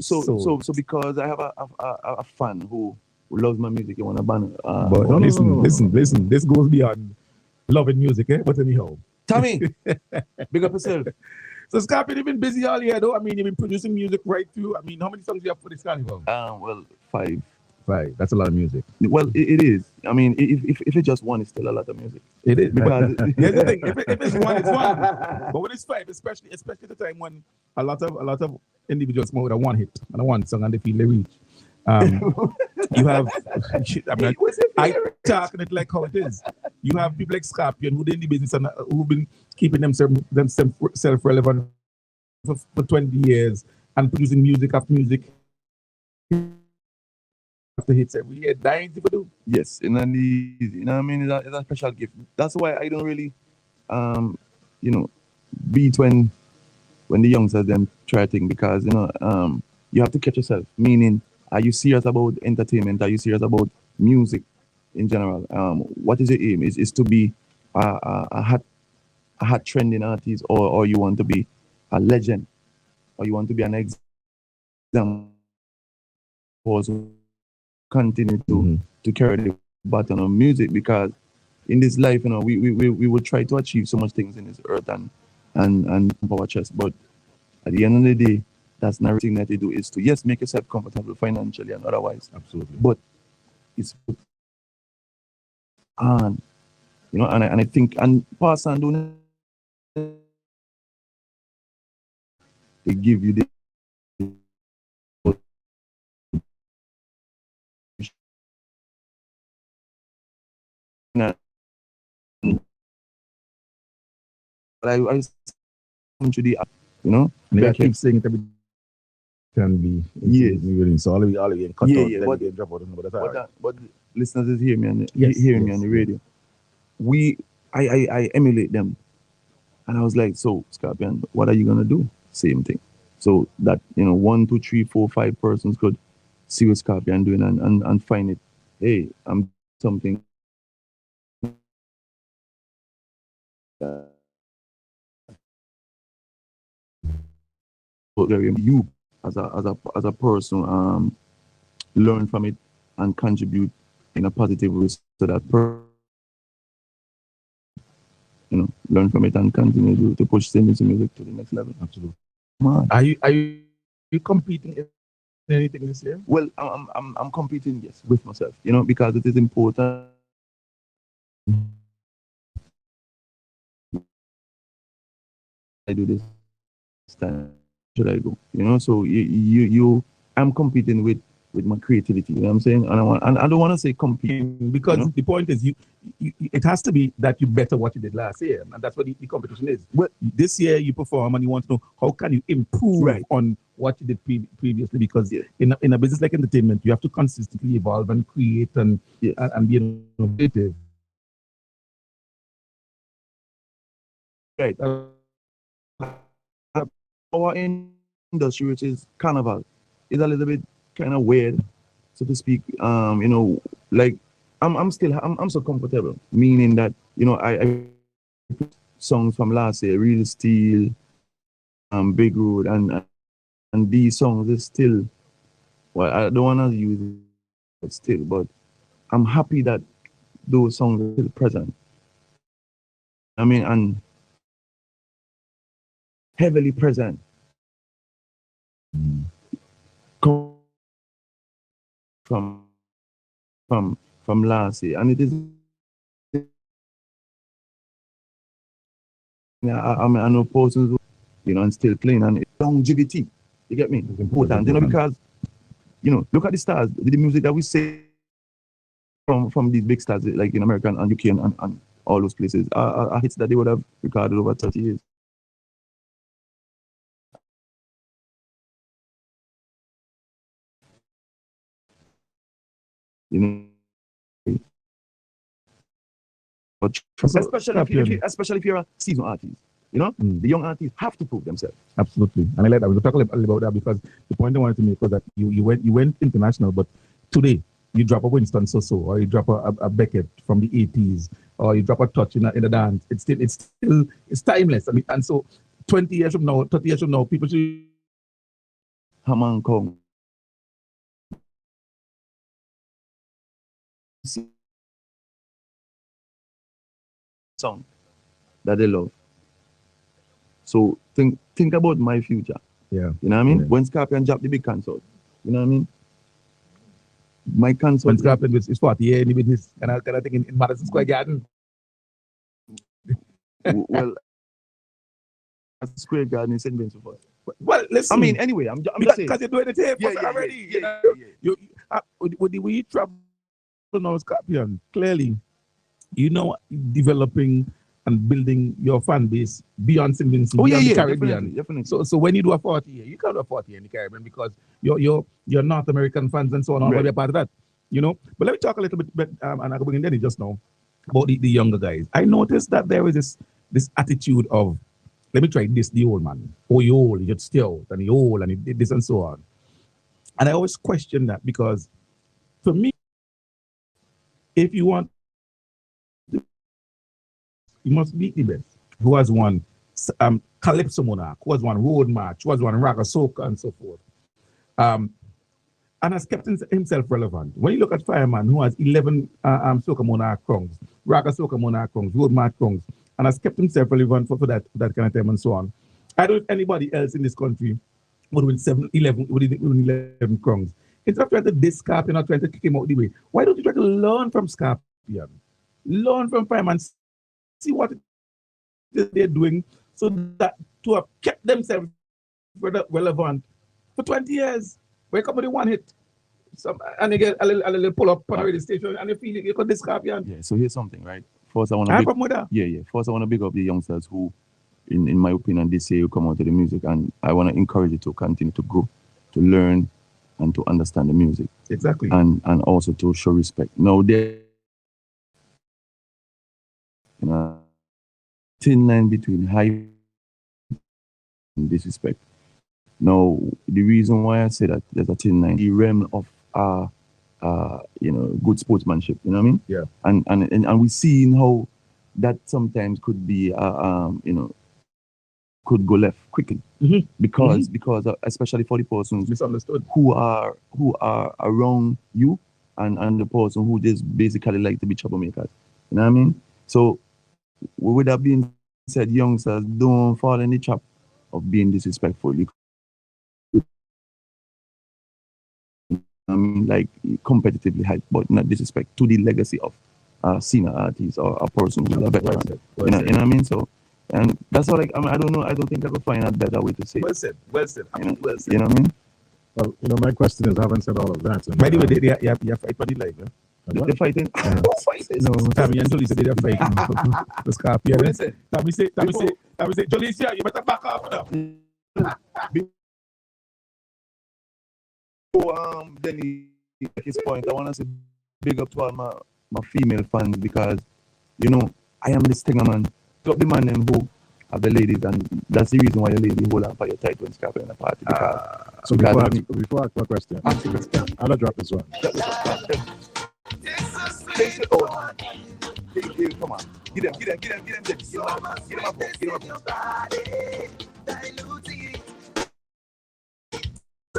so because I have a fan who loves my music, you want to ban. But listen. This goes beyond loving music, But anyhow, Tommy, big up yourself. So Scarpy, you've been busy all year, though. I mean, you've been producing music right through. I mean, how many songs do you have for this carnival? Well, 5. 5. That's a lot of music. Well, it is. I mean, if it's just one, it's still a lot of music. It is. Because here's the thing: if it's one, it's one. But when it's 5, especially the time when a lot of individuals come out with a one hit and a one song and they feel they reach. You have, I talking it like how it is. You have people like Scorpion who are in the business and who've been keeping themselves relevant for 20 years and producing music after music. the hits every year. Dying to do. Yes, and then you know what I mean? It's a special gift. That's why I don't really, you know, beat when the youngsters them try thing, because you know, you have to catch yourself. Meaning, are you serious about entertainment? Are you serious about music in general? What is your aim? Is to be a hot trending artist, or you want to be a legend, or you want to be an example, also continue to carry the baton of music, because in this life, you know, we will try to achieve so much things in this earth and our chest, but at the end of the day, that's not everything that you do. Is to, yes, make yourself comfortable financially and otherwise. Absolutely. But it's on, you know, and I think, and pass on doing it, they give you the I to the, you know, and I keep saying it every can be. Yes. So all of you cut Yeah, out, yeah, then but- you drop out, but that's all right. but listeners is hearing me on the, Yes, hearing me yes, on the radio. I emulate them, and I was like, so Scorpion, what are you gonna do? Same thing. So that, you know, 1, 2, 3, 4, 5 persons could see what Scorpion doing and find it. Hey, I'm something. You as a person learn from it and contribute in a positive way, so that you know, learn from it and continue to push Simmons music to the next level. Absolutely. Man. Are you competing in anything this year? Well, I'm competing, yes, with myself, you know, because it is important. I do this time. Should I go? You know, so I'm competing with my creativity. You know what I'm saying? And I don't want to say competing, Because you know? the point is, you it has to be that you better what you did last year, and that's what the competition is. Well, this year you perform, and you want to know how can you improve on what you did previously. Because in a business like entertainment, you have to consistently evolve and create and be innovative. Right. Our industry, which is carnival, is a little bit kind of weird, so to speak. You know, like I'm so comfortable, meaning that, you know, I put songs from last year, Real Steel, Big Road, and these songs is still, well, I don't want to use it still, but I'm happy that those songs are still present. I mean, and heavily present. From last year, and it is. I know persons, you know, and still playing, and longevity. You get me? It's important, you know, because, you know, look at the stars, the music that we say from these big stars like in America and UK and all those places are hits that they would have recorded over 30 years. You know, but especially if you're a seasoned artist, you know, the young artists have to prove themselves. Absolutely, and I like that. We'll talk a little about that, because the point I wanted to make was that you went international, but today you drop a Winston So, or you drop a Beckett from the 80s, or you drop a touch in a dance. It's timeless. I mean, and so 20 years from now, 30 years from now, people should Haman Kong. Song that they love. So think about my future. Yeah. You know what I mean? When Scorpion dropped the big concert, you know what I mean? My concert. When Scorpion is 40 years in the business, and I think in Madison Square Garden. Well, Square Garden in St. Vincent first. Well, listen. I mean, anyway, I'm just saying. Because you're doing the tape already. With the way you travel now, Scorpion, clearly, you know, developing and building your fan base beyond St. Vincent, beyond the Caribbean. Definitely. So when you do a 40 year, you can't do a 40 year in the Caribbean, because your North American fans and so on are already a part of that. you know. But let me talk a little bit, and I can bring in Denny just now about the younger guys. I noticed that there is this attitude of, let me try this, the old man. Oh, you old, you stay out, and you old, and you did this and so on. And I always question that because for me, if you want, you must beat the best. Who has won Calypso Monarch, who has won Road March, who has won Raga Soca and so forth. And has kept himself relevant. When you look at Fireman, who has 11 Soca Monarch Crowns, Raga Soca Monarch Crowns, Road March Crowns, and has kept himself relevant for that kind of time and so on. I don't know if anybody else in this country would win 11 crowns. Instead of trying to diss Scorpion or trying to kick him out the way, why don't you try to learn from Scorpion? Learn from Fireman, see what they're doing so that to have kept themselves relevant for 20 years. Wake up with the one hit. And they get a little pull up on the radio station and you feel it, you got this Scorpion. Yeah, so here's something, right? First, I want to big up the youngsters who, in my opinion, this year you come out to the music, and I want to encourage you to continue to grow, to learn, and to understand the music. Exactly. And also to show respect. Now, there, thin line between high and disrespect. Now, the reason why I say that there's a thin line, the realm of good sportsmanship, you know what I mean? Yeah. And we see how that sometimes could be could go left quickly. Mm-hmm. Because especially for the persons misunderstood who are around you and the person who just basically like to be troublemakers. You know what I mean? So with that being said, youngsters, don't fall in the trap of being disrespectful. Like competitively hype, but not disrespect to the legacy of a senior artist or a person who's a veteran. You know what I mean? So, and that's all. I don't know. I don't think I could find a better way to say. Well said. Well said. Well said. You know what I mean? Well, my question is, I haven't said all of that. By the way, you fight for the life, yeah? They're fighting. No, Tommy and Jolicia, they're fighting the Scorpion. Tommy say, Jolicia, you better back up now. Denny, at this point, I want to say big up to all my female fans because, I am the stinger man. Top the man them who have the ladies, and that's the reason why your lady hold on for your tight when Scorpion in a party. So before I ask my question, I'll drop this one. Come on. Get them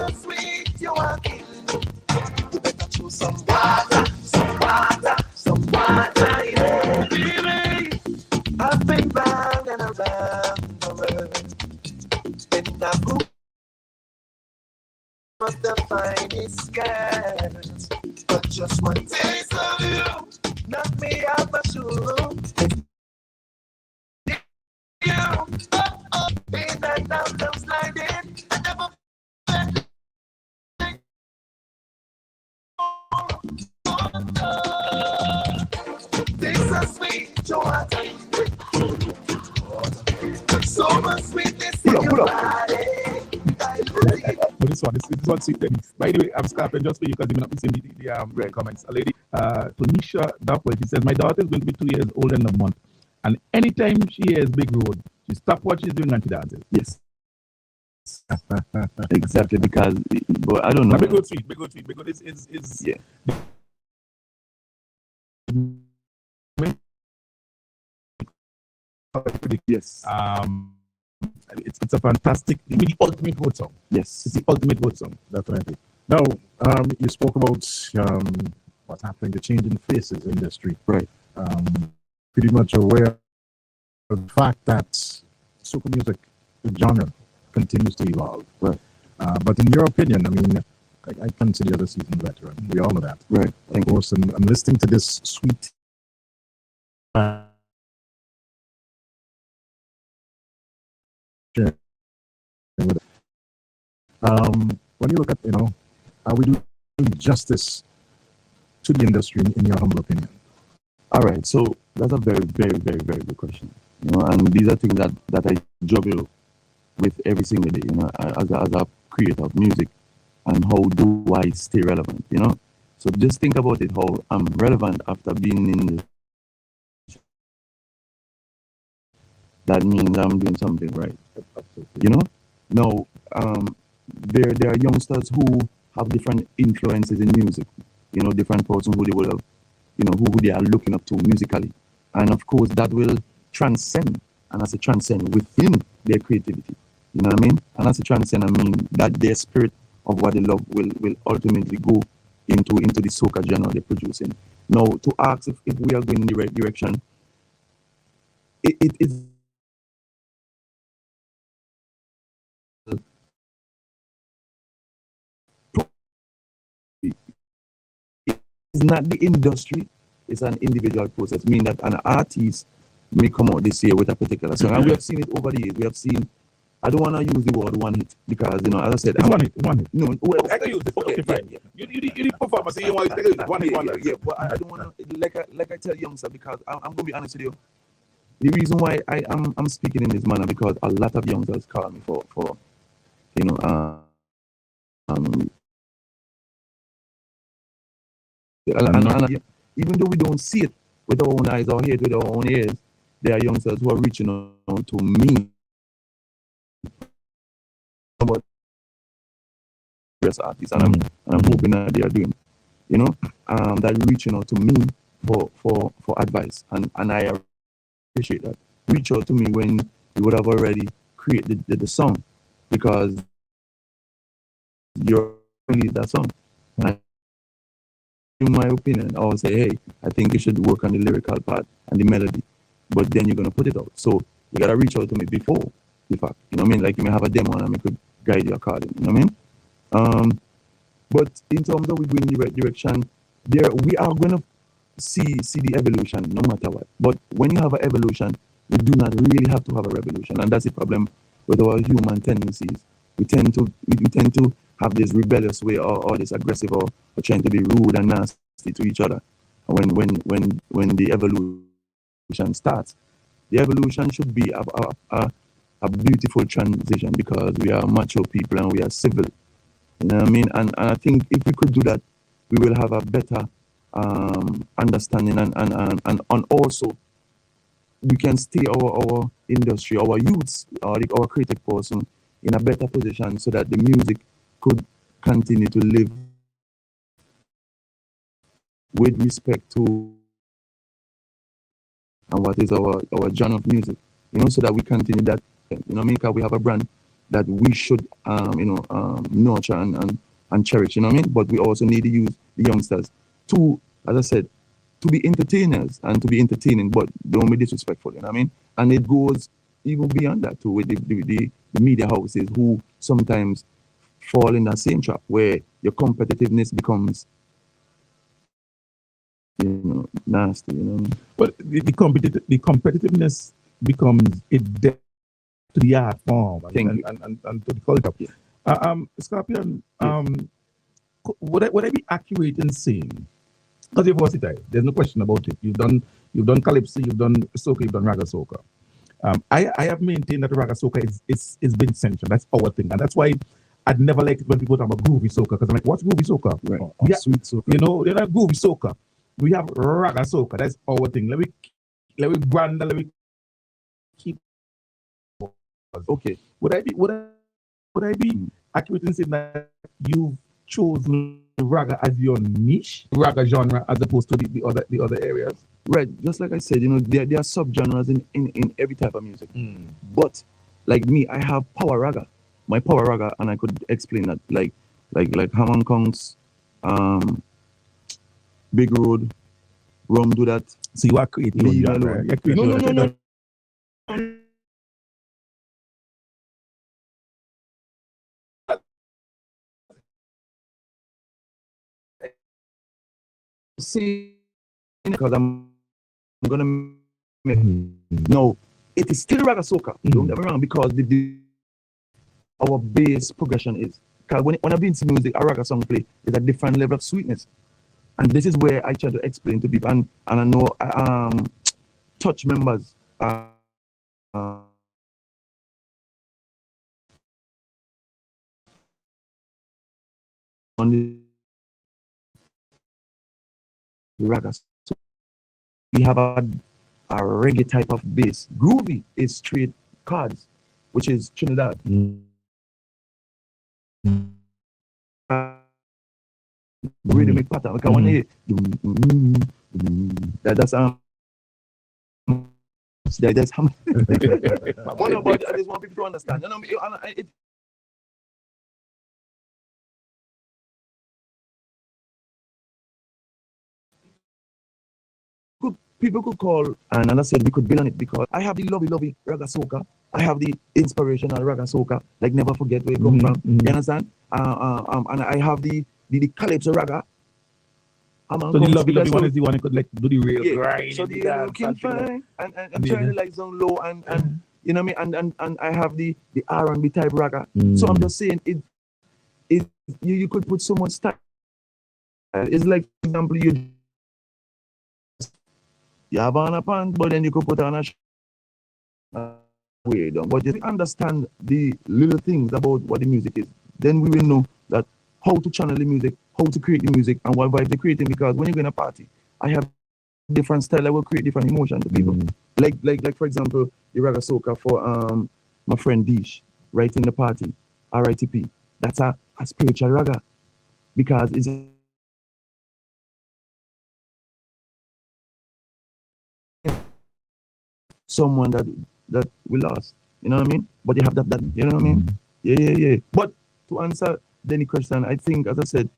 So sweet, you are killing me. You better choose some water, yeah. Baby, I've been round and around the world. And I hope must the finest skies. But just one taste of you knock me out my shoes. In that down, I'm sliding. I never so sweet, Joanna. So much sweetness in your body. But this one sweet. By the way, I'm Scorpion just for you because you may not be seeing the comments. A lady, Tonisha Dapwell, she says, my daughter is going to be 2 years old in a month. And anytime she hears Big Road, she stops what she's doing and she dances. Yes. Exactly, because but I don't know. Big Road sweet. Is yeah. Yes. It's a fantastic, the ultimate road song. Yes. It's the ultimate road song. Definitely. Now, you spoke about what's happening, the change in faces industry. Right. Pretty much aware of the fact that soca music, the genre, continues to evolve. Right. But in your opinion, I mean, I consider you as a seasoned veteran. We all know that. Right. Of course, and I'm listening to this sweet when you look at, are we doing justice to the industry in your humble opinion? All right, so that's a very, very, very, very good question. And these are things that I juggle with every single day, as a creator of music, and how do I stay relevant, So just think about it, how I'm relevant after being in the, that means I'm doing something right. You know? Now, there are youngsters who have different influences in music. You know, different person who they will have, you know, who they are looking up to musically. And of course, that will transcend. And as a transcend within their creativity. You know what I mean? And as a transcend, I mean that their spirit of what they love will ultimately go into the soca genre they're producing. Now, to ask if we are going in the right direction, it's not the industry, it's an individual process. Meaning that an artist may come out this year with a particular song. And we have seen it over the years. We have seen, I don't want to use the word one hit because, you know, as I said, It's one hit. No, well, I can use it. Okay, fine. yeah. You need performance. You want to use it. One hit wonder. Yeah, but I don't want to, like I tell youngsters, because I'm going to be honest with you. The reason why I'm speaking in this manner, because a lot of youngsters call me for you know, and even though we don't see it with our own eyes or hear it with our own ears, there are youngsters who are reaching out to me about artists, and I'm hoping that they are doing, you know, that reaching out to me for advice, and I appreciate that. Reach out to me when you would have already created the song, because you're release that song. And in my opinion, I will say, hey, I think you should work on the lyrical part and the melody, but then you're gonna put it out. So you gotta reach out to me before the fact. You know what I mean? Like you may have a demo and I could guide you accordingly. You know what I mean? But in terms of we going in the right direction, we are gonna see the evolution no matter what. But when you have an evolution, you do not really have to have a revolution, and that's the problem with our human tendencies. We tend to have this rebellious way, or this aggressive, or trying to be rude and nasty to each other. When the evolution starts, the evolution should be a beautiful transition, because we are mature people and we are civil. You know what I mean? And I think if we could do that, we will have a better understanding, and also we can stay our industry, our youths, our creative person in a better position, so that the music could continue to live with respect to and what is our genre of music, you know, so that we continue that, you know what I mean? Because we have a brand that we should nurture and cherish, you know what I mean? But we also need to use the youngsters to, as I said, to be entertainers and to be entertaining, but don't be disrespectful, you know what I mean? And it goes even beyond that too, with the media houses, who sometimes fall in that same trap where your competitiveness becomes, you know, nasty, you know. But the competitiveness becomes a death to the art form and to the culture. Yeah. Scorpion, would I be accurate in saying, because you've versatile, there's no question about it. You've done calypso, you've done soca, you've done raga soca. I have maintained that raga soca is been central. That's our thing, and that's why I'd never liked it when people talk about groovy soca, because I'm like, what's groovy soca? Right. Yeah, Sweet soca. You know, they're not groovy soca. We have raga soca. That's our thing. Let me brand. Let me keep. Okay. Would I be accurate in saying that you've chosen raga as your niche, raga genre, as opposed to the other areas? Right. Just like I said, you know, there are subgenres in every type of music. But like me, I have power raga. My power raga, and I could explain that, like Hammond Kongs, Big Road, Rum Do That. So you are creating. Leave me alone. No. See, because I'm gonna make no. It is still raga soca. Don't get me wrong, because our bass progression is, because when I've been to music, a raga song play is a different level of sweetness, and this is where I try to explain to people, and I know Touch members on raga. So we have a reggae type of bass. Groovy is straight chords, which is Trinidad. Rhythmic pattern. Because when you that's that's how. But no, but I just want people to understand. You know, people could call, and I said we could build on it because I have the lovey raga soca. I have the inspirational raga soca, like never forget where you come from. You understand? And I have the calypso raga. So the lovey one is the one you could like do the real grind. So the looking fine and trying to like down low and you know what I mean, and I have the R&B type raga. So I'm just saying you could put so much style. It's like, for example, you have on a pant, but then you could put on a way down. But if you understand the little things about what the music is, then we will know that how to channel the music, how to create the music, and what vibe they're creating. Because when you're going to party, I have different style. I will create different emotion to people. Like for example, the raga soca for my friend Dish, right in the party, RITP. That's a spiritual raga because it's someone that we lost, you know what I mean? But you have that you know what I mean? Yeah. But to answer Denny question, I think, as I said,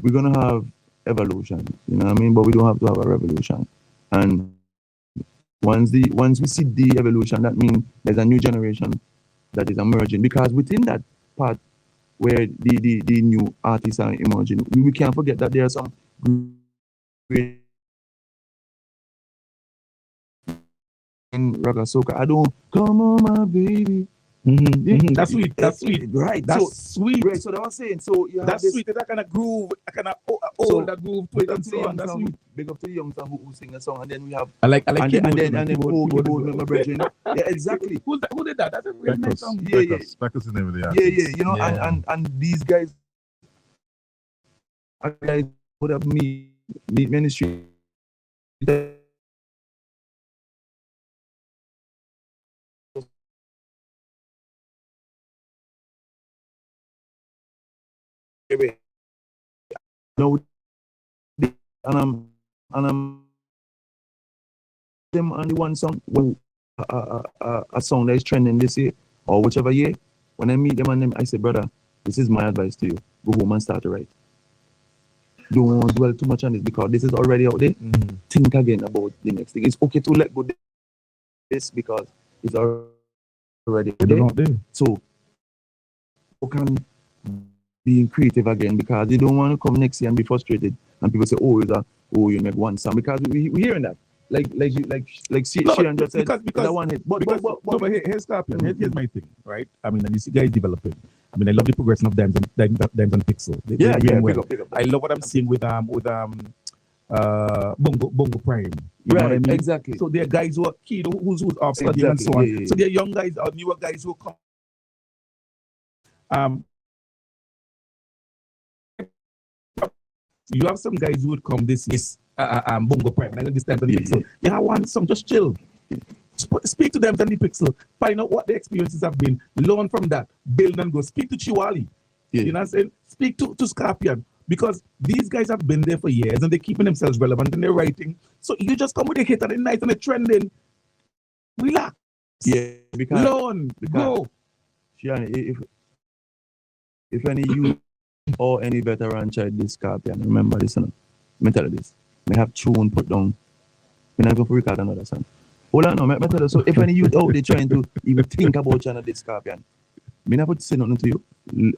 we're gonna have evolution, you know what I mean? But we don't have to have a revolution. And once we see the evolution, that means there's a new generation that is emerging. Because within that part where the new artists are emerging, we can't forget that there are some great in raga soca. I don't come on my baby. That's sweet. That's sweet. Right. That's sweet. Right. So that was saying. So you have that's this, sweet. That kind of groove, kind of old that groove to it and so on. That's sweet. Big up to the youngster who sing a song, and then we have I like and keyboard, then keyboard, my brethren. Yeah, exactly. Who did that? That's a really nice song. Yeah. Speckles is the name of the artist. Yeah. You know, and these guys would have me ministry. No, and I'm them on the one song when a song that is trending this year or whichever year. When I meet them and them, I say, brother, this is my advice to you: go home and start to write. Don't dwell too much on this because this is already out there. Think again about the next thing. It's okay to let go this because it's already there. So you can being creative again because you don't want to come next year and be frustrated and people say, you make one song because we hearing that like she and just said because one hit. But here's Scorpion. Here's my thing, right? I mean, and you see guys developing. I mean, I love the progression of Dimes and Pixel. They're doing well. Big up. I love what I'm seeing with Bongo Prime. You know what I mean? Exactly. So there are guys who are key, who's off and so on. Yeah. So there are young guys or newer guys who come. You have some guys who would come this Bongo Prime, and this time Danny Pixel. You have one song, just chill. Speak to them, Danny Pixel. Find out what the experiences have been. Learn from that. Build and go. Speak to Chiwali. You know what I'm saying? Speak to Scorpion. Because these guys have been there for years and they're keeping themselves relevant and they're writing. So you just come with a hit and a night and a trending. Relax. Yeah. Because learn. Go. Shiani, if any you or any veteran child this Scorpion, remember this, let me tell you this. I have tune put down. I'm not going to record another song. Hold on, let me tell you. So if any youth out there trying to even think about China this Scorpion, I'm not going to say nothing to you.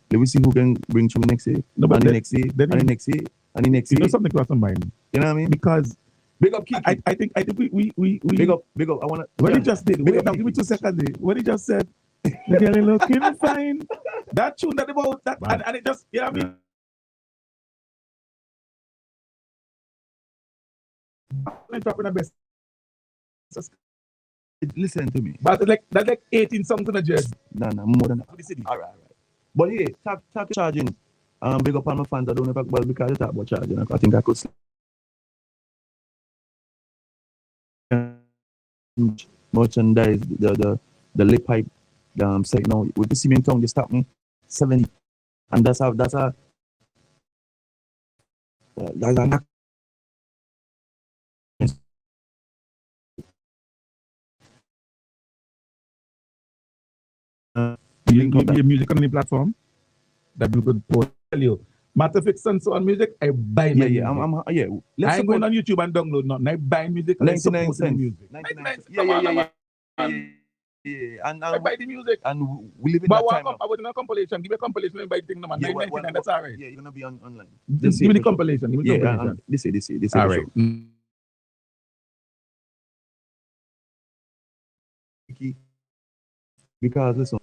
Let me see who can bring through next year, and the next year, and the next year, and the next year. You know something crossed my mind. You know what I mean? Because big up Kiki. I think we big up. I want to. What he just did. Wait, now give me 2 seconds. What he just said. The girl looking fine. That tune that about that, and it just, you know what I mean? Dropping the best. Listen to me. But that's like 18 something a jersey. No, more than that. All right. But yeah, talk charging. Big up on my fans. I don't know if I because they talk about charging. I think I could merchandise, the lip pipe, say no, with the cement tongue, you stop me 70, and that's a your music on any platform that you could post. Tell you, matter of fact, so on music, I buy my music. I ain't going on YouTube and download nothing. I buy music. 99 cents. Music. 99 cents. Yeah. And I buy the music. And we live in but that time. I was in a compilation. Give me a compilation and buy thing, man. 9.99. That's all right. Yeah, you're gonna be online. Give me the compilation. Give me the compilation. This all right. Because listen,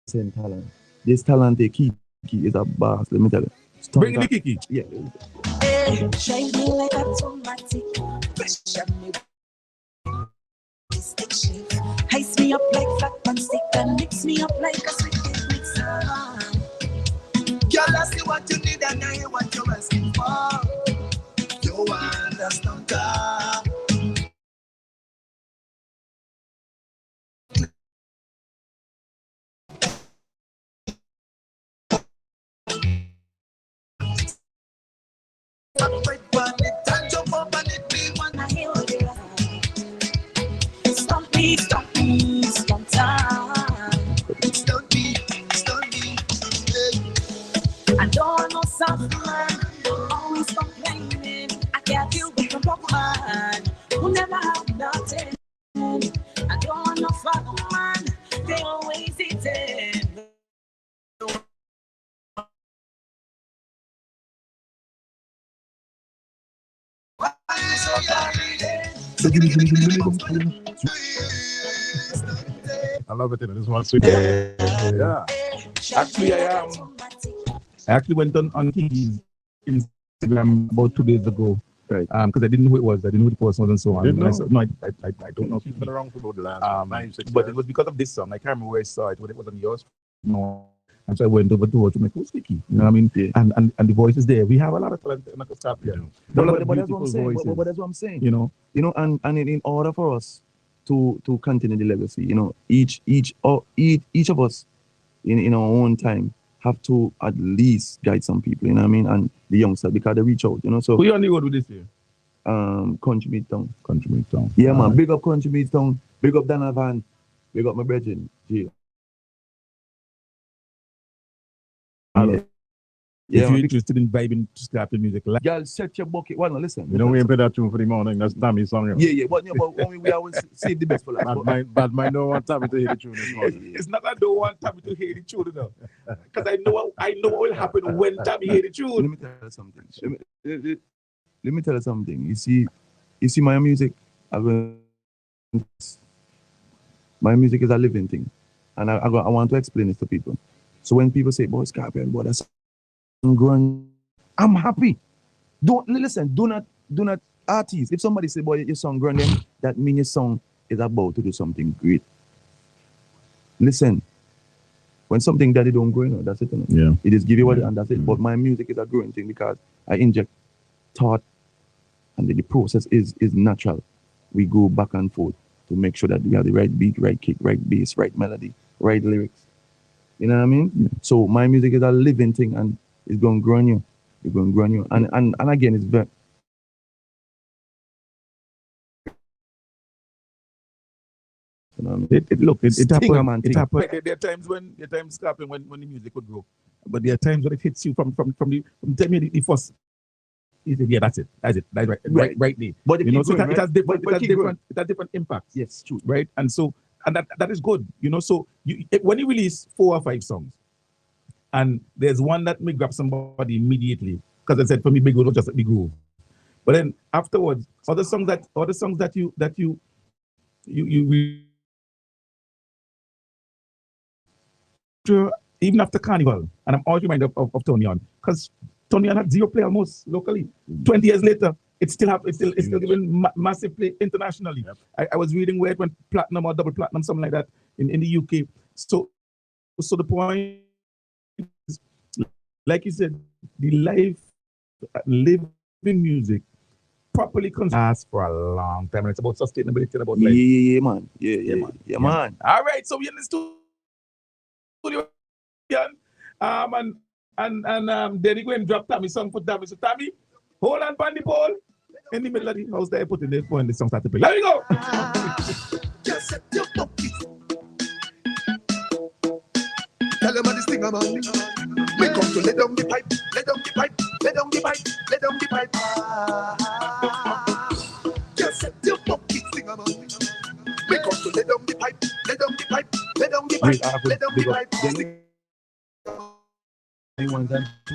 same talent. This talent, the Kiki is a boss. Let me tell you. Bring the Kiki. Yeah. Hey, shine me like automatic. Pressure me. Ice me up like flat man stick and mix me up like a sweet mixer. Girl, I see what you need and I hear what you're asking for. You understand that? Stop me, stop time. Stop me. I don't know something, man. Always complaining. I can't deal with the broken man who never have nothing. I don't know fuck man. They always eating. I love it. This one sweet. Yeah. Actually, I actually went on Kiki's Instagram about 2 days ago. Right. Because I didn't know who it was. I didn't know who the person was and so on. Didn't I know? said, no, I don't know. She's been around for about the last 5-6 but years. it was because of this song. I can't remember where I saw it, but it was on yours. No. And so I went over to her to make it Kiki. You know what I mean? Yeah. And the voice is there. We have a lot of talent in the stop here. But that's what I'm saying. But that's what I'm saying. You know, and in order for us to continue the legacy, each of us in our own time have to at least guide some people, you know what I mean, and the youngsters because they reach out, So who you on the road with this year? Country Beat Town. Country Beat Town. Yeah, man. Big up Country Beat Town. Big up Donovan. Big up my brethren. Yeah. If you're interested in vibing to scrapping music, like girl, set your bucket. Well, no, listen. We play that tune for the morning. That's Tammy's song. Yeah. But we always save the best for last. But my don't want Tammy to hear the tune this morning. It's not that I don't want Tammy to hear the tune, because I know what will happen when Tammy hear the tune. Let me tell you something. Let me tell you something. You see my music. My music is a living thing, and I want to explain this to people. So when people say, "Boy, Scorpion, boy, that's growing," I'm happy. Do not artists. If somebody say, "Boy, your song growing," that means your song is about to do something great. Listen, when something that they don't grow, that's it. Yeah. It just give you what, and that's it. But my music is a growing thing because I inject thought, and the process is natural. We go back and forth to make sure that we have the right beat, right kick, right bass, right melody, right lyrics. You know what I mean? Yeah. So my music is a living thing, and it's going to grow on you. It's going to grow on you. And again, it's very... You know what I mean? It happened. There are times when Scorpion when the music would grow, but there are times when it hits you from the time the first. Yeah, that's it. That's right there. But so it has different impacts. Yes, true. Right, and that is good. So when you release 4 or 5 songs, and there's one that may grab somebody immediately, because I said for me, Big Groove was just a Big Groove. But then afterwards, other songs that you even after Carnival, and I'm always reminded of Tony On, because Tony On had 0 play almost locally. 20 years later, it's still giving massive play internationally. Yep. I was reading where it went platinum or double platinum, something like that in the UK. So the point is, like you said, the living music properly last for a long time, and it's about sustainability and about Yeah, man. Yeah, man. All right, so we're in the studio, and then you go and drop Tommy song for Tommy. So Tommy, hold on, Pandy Paul. In the middle of the house, there, put in the phone, the song start to play. Let me go. Just set your pocket. Tell them this thing, man. We come to let down the pipe, let down the pipe, let down the pipe, let down the pipe. Just set your pocket, thing, man. We come to let down the pipe, let down the pipe, let down the pipe, let down the pipe.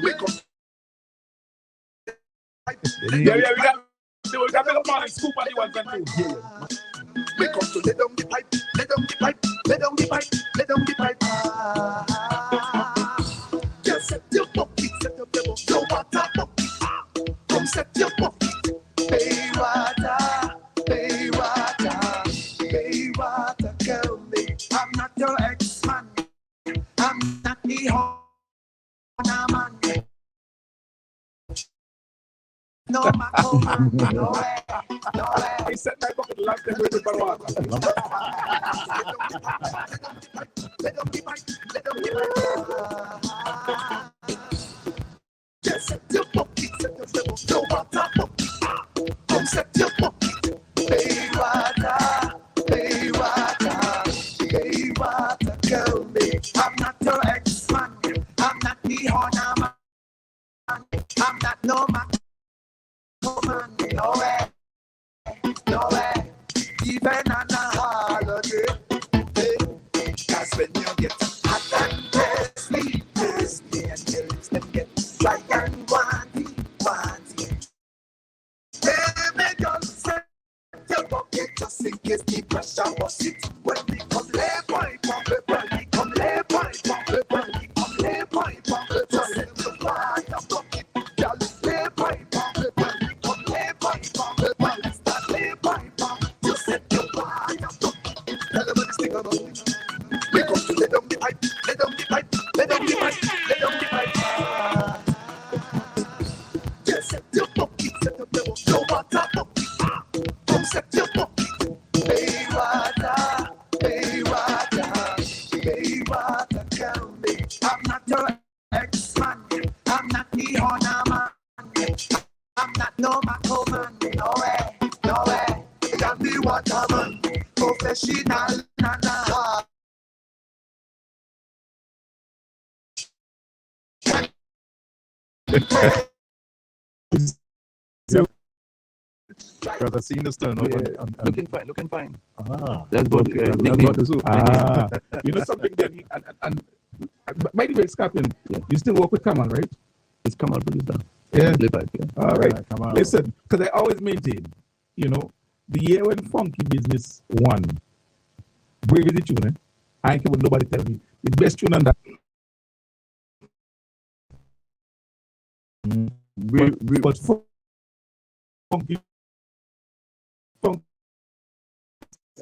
We come. We got a morning scoop on the ones and two. We come to let down the pipe, let down the pipe, let down the pipe, let down the pipe. Just set your pocket, set up your pocket, no water pocket. Come set your pocket. Hey water, hey water, hey water, girl me. I'm not your ex-man, I'm not the honor man. No, no way. I set my bucket the last time we did water. Let them be right. Just set your pocket, set your level, no water pocket. Come set your pocket. Hey water, hey water, hey water, girl me. I'm not your ex-man, I'm not the honor man, I'm not no man. No way, no way, even on a holiday. Hey, cause when you get hot and thirsty, and your lips them get dry and wanty. Hey, me girl, set your pocket just in case the pressure was it. When we come lay pipe on the body, come lay pipe on the body, come lay pipe on the body. Set your pocket, girl, lay pipe on the body. We come to let down the pipe, let down the pipe, let down the pipe, let down the pipe. Just set your pocket, set up your no water pocket. Come set your pocket. Hey water, hey water, hey water, tell me. I'm not your ex-man, I'm not the honor man, I'm not no Marco man, no way, no way. I'm the water man, professional, na. Because I've seen the stone. Looking fine. That's good. You know something then, and by the way, Scotland, you still work with Kamal, right? It's Kamal producer. Yeah. Yeah. All right. Listen, because I always maintain, you know, the year when Funky Business won, Brave is the tune, eh? I ain't care what nobody tell me. The best tune on that. But Funky.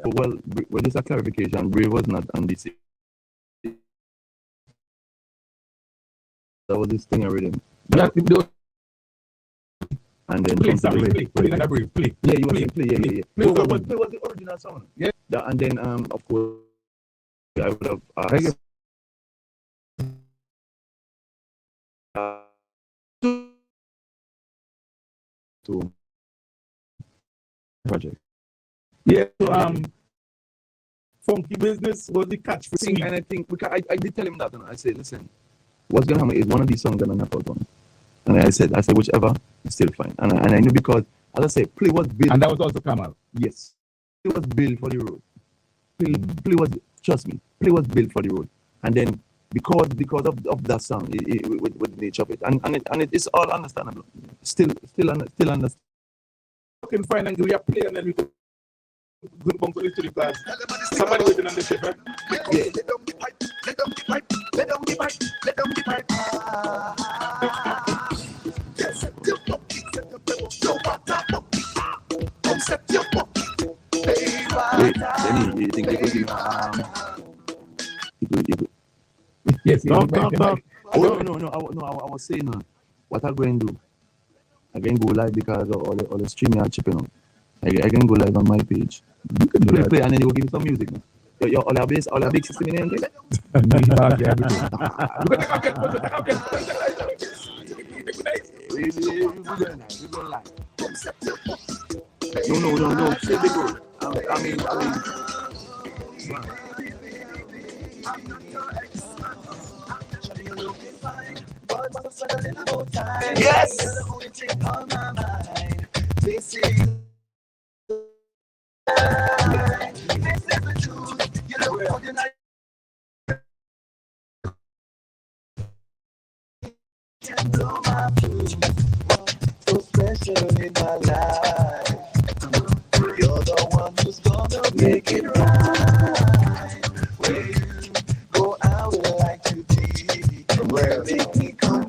Well, just a clarification. Brave was not on this. That was this thing already. And then play. Yeah, you want to play. Yeah. Play was the original song. Yeah. And then of course I would have asked to project. Yeah. So Funky Business was the catch for me. And I think because I did tell him that, and I said, listen, what's gonna happen is one of these songs gonna knock out one. And I said whichever is still fine. And I knew because, as I said, play was built. And that was also Kamal. Yes. Play was built for the road. Play was, trust me, play was built for the road. And then because of that song, with the nature of it. And it is all understandable. Still understand. Looking fine and we are playing and then we could good bump to the class. Somebody waiting on the ship, right? Yeah. Let down the pipe, let down the pipe, let down the pipe, let down the pipe. Just set your pocket, set up your no water pocket. Come set your pocket. Hey, water. You think you could Yes, no. I was saying what I'm going to do. I can go live because of all the streaming are chipping out. I can go live on my page. You can play and then you will give me some music. Man. All our big system in there. No. Say big road. I mean. Yes. So special in my life. You're the one who's gonna make it right. Where you go, I would like to be. Where make me complete.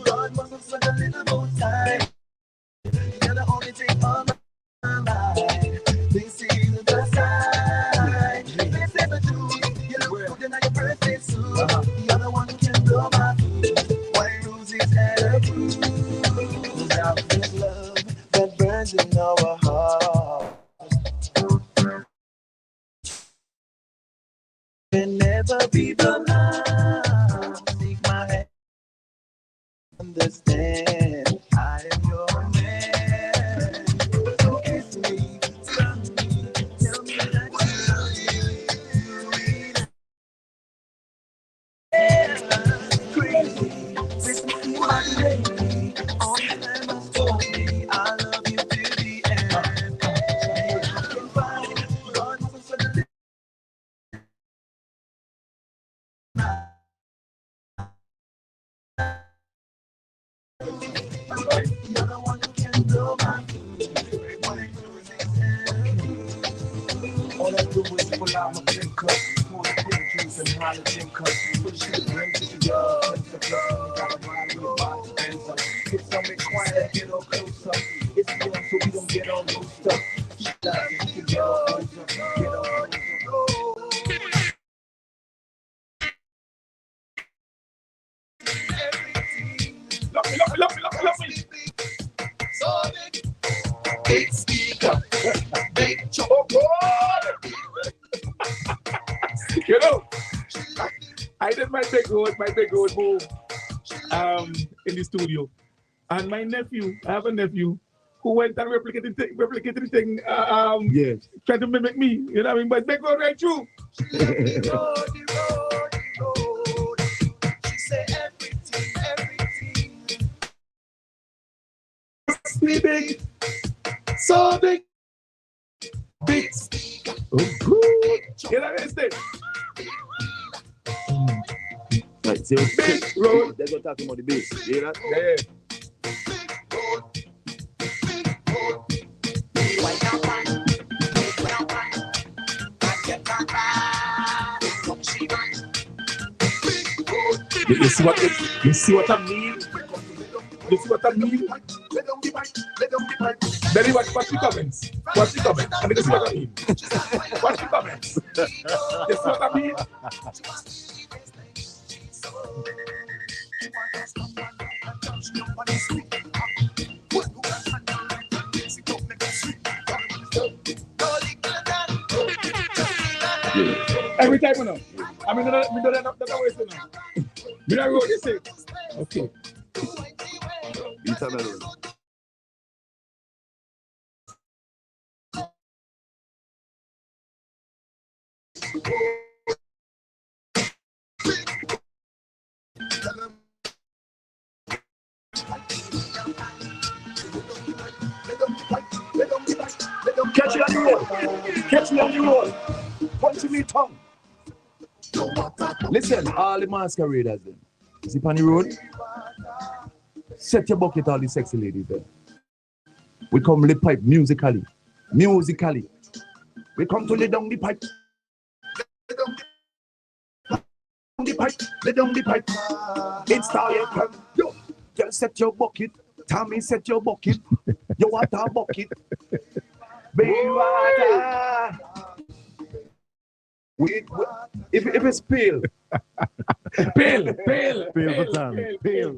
God must have spent a little more time. You're the only thing on my mind. They see the best side. They say the truth. You look good in your birthday suit. The other one can blow my food. White roses and a cruise. Without this love that burns in our heart. Can never be the love. Take my hand. Understand, I am your man. So kiss me, tell me that you love me. Crazy, this is my lady. All the time has told me I love you to the end. I can find God must have said you're the one who can blow my food. All I do is pull out my pink cup, pour the pink juice and holler pink cup. Put shit brings it together, brings the plus, and gotta ride with a box of hands up. Get something quiet and get all closer. It's young so we don't get all loose up. Shut up, you can get all closer, get all closer. Love me. So big speaker, big chop. You know, I did my big road move in the studio. And my nephew, I have a nephew who went and replicated the thing, yes. Trying to mimic me, you know what I mean? But big road right through. The road. She said everything. Big, so big, oh good. You know what I'm saying? Right, see, big road. They're going to talk about the bass. You hear that? Yeah. You see what I mean? You see what I mean? Then watch the comments. Watch the comments. And you see what I mean? Watch the comments. You see what I mean? Every time you know. I mean, that's a waste you know. You know what you say? Okay. You tell me. Catch it on the road. Catch me on the road. Punch me tongue. Listen, all the masqueraders then. Zip on the road. Set your bucket, all the sexy ladies there. We come lay pipe musically. We come to lay down the pipe. the pipe, lay down the pipe. Install your pump. Yo, girl, set your bucket. Tommy, set your bucket. Your water bucket. Baby water. If it's pale. Pale for Tommy. Pale.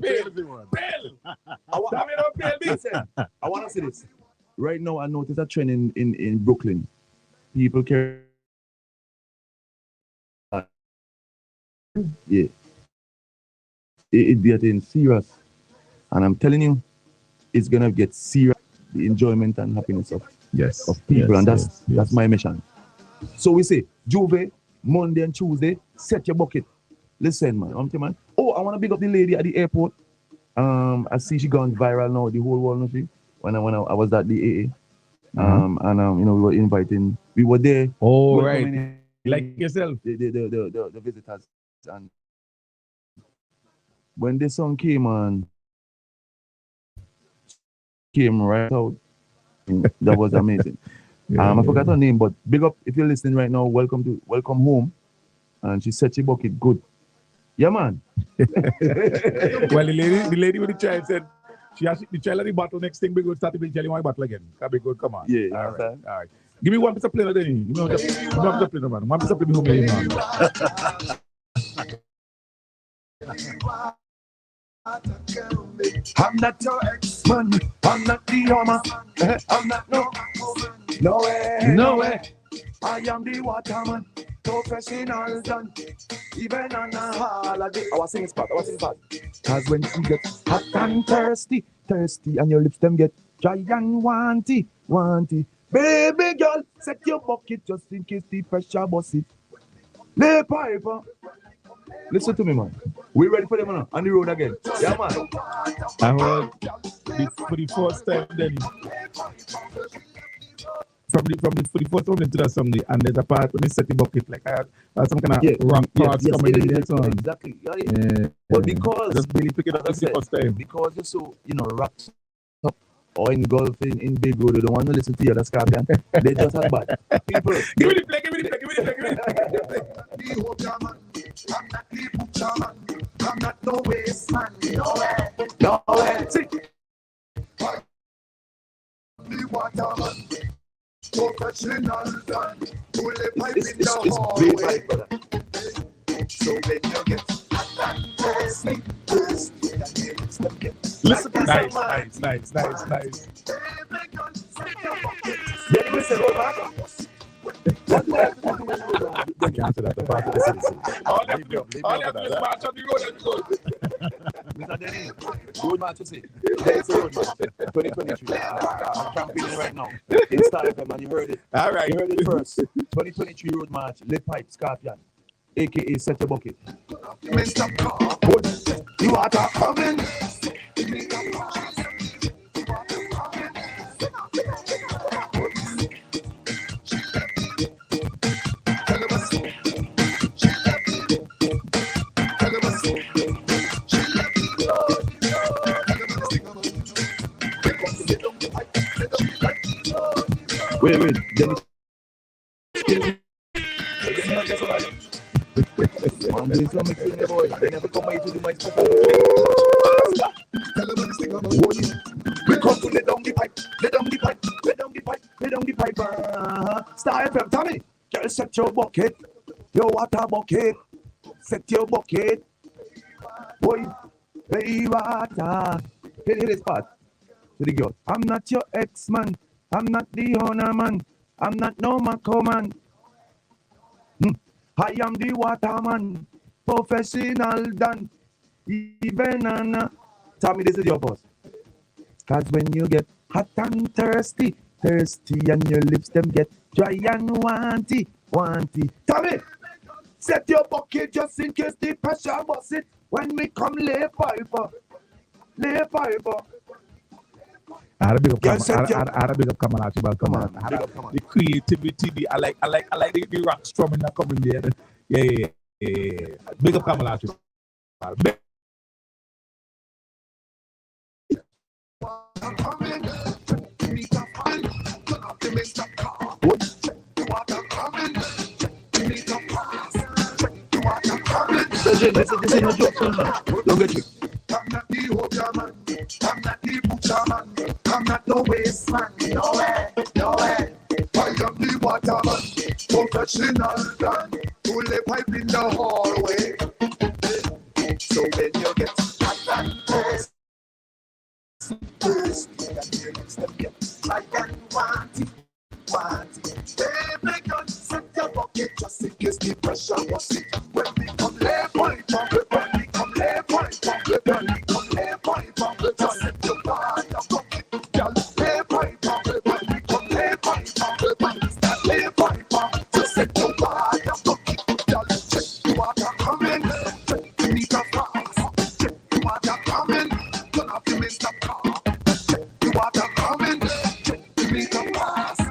I want to see this. Right now, I noticed a trend in Brooklyn. People carry. Yeah. It's getting serious. And I'm telling you, it's going to get serious. The enjoyment and happiness of people. And that's my mission. So we say, Juve, Monday and Tuesday, set your bucket. Listen, man. Oh, I want to big up the lady at the airport. I see she gone viral now, the whole world, you see, when I was at the AA. And we were inviting, we were there. Oh, right. Like yourself. The visitors. And when this song came on, came right out, that was amazing. I forgot her name, but big up if you're listening right now. Welcome home. And she said she bucket good. Yeah, man. Well, the lady with the child said she asked the child at the bottle. Next thing, we go start to be telling my bottle again. Can be good. Come on. Yeah. All right. Give me one piece of player then. Give me one piece of player, man. One piece of player home, man. I'm not your ex-man. I'm not the armor. I'm not no way. I am the waterman. Professional done. Even on a holiday. I was singing spot. Cause when she gets hot and thirsty, and your lips them get dry and wanty. Baby girl, set your bucket just in case the pressure bust it. Lay piper. Listen to me, man. We ready for them now? On the road again. Yeah, man. I heard for the first time then. For the first time into that Sunday, and there's a part when they set the bucket, like I had some kind of wrong parts coming in there. Exactly. Yeah. But because just really pick it up the first time. Because you're so, wrapped up or engulfed in big road, they don't want to listen to you, that's Caribbean. They just have bad people. Give me the play. I'm not the butcher man. I'm not no waste man. No way. See. The water man. Professional done. Pull the pipe in the hallway. So when you get hot and thirsty, listen to nice. Listen, I can't answer that. All they have to do is march on the road. Mr. Denny, road march, you see. It's a road march. 2023. I'm campaigning right now. In Star FM, and you heard it. All right. You heard it first. 2023 road march, Lit Pipe Scorpion, aka Set Your Bucket. Mr. Good. You are coming. Wait, Dennis. Man, doing some mixing in the boy. They never come by to do my stuff. We come to let down the pipe. Star FM, Tommy. Girl, set your bucket. Your water bucket. Set your bucket. Boy, baby water. Hit this part. To the girl. I'm not your ex-man. I'm not the honor man. I'm not no Mako man. I am the waterman. Professional done. Even on Tommy, this is your boss. Cause when you get hot and thirsty, and your lips them get dry and wanty. Tommy, set your bucket just in case the pressure bust it. When we come lay piper. I had a big up Kamal Archibald. Come on. The creativity, I like the rock strumming that coming there. Yeah. Big up Kamal Archibald. Jim, this is no joke, son. Don't get you. I'm not the Obia man. I'm not the butcher man. I'm not the waste man. No way, no way. I am the waterman. Professional gun. Pull the pipe in the hallway. So when you get hot and thirsty, I can want it. Baby, gun, set your bucket just in case the pressure was it. When we come lay point on the when we come lay point on the when we come lay point on the just set your body up bucket. Girl, lay point on the when we come lay point on the when we start lay point on just set your body up bucket. Girl, check the water coming, check the meter fast, check the water coming, turn off the Mr. Car, check the water coming, check the meter fast.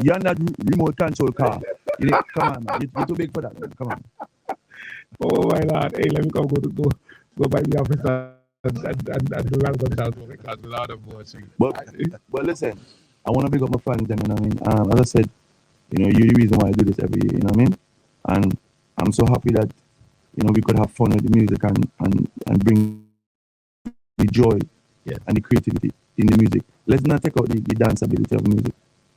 You're not remote control car. Come on, man. You're too big for that, man. Come on. Oh my Lord! Hey, let me go by the office and do random down because a lot of watching. But listen, I want to pick up my fans. You know what I mean? As I said, you know, you're the reason why I do this every year. You know what I mean? And I'm so happy that we could have fun with the music and bring the joy and the creativity in the music. Let's not take out the danceability of the music.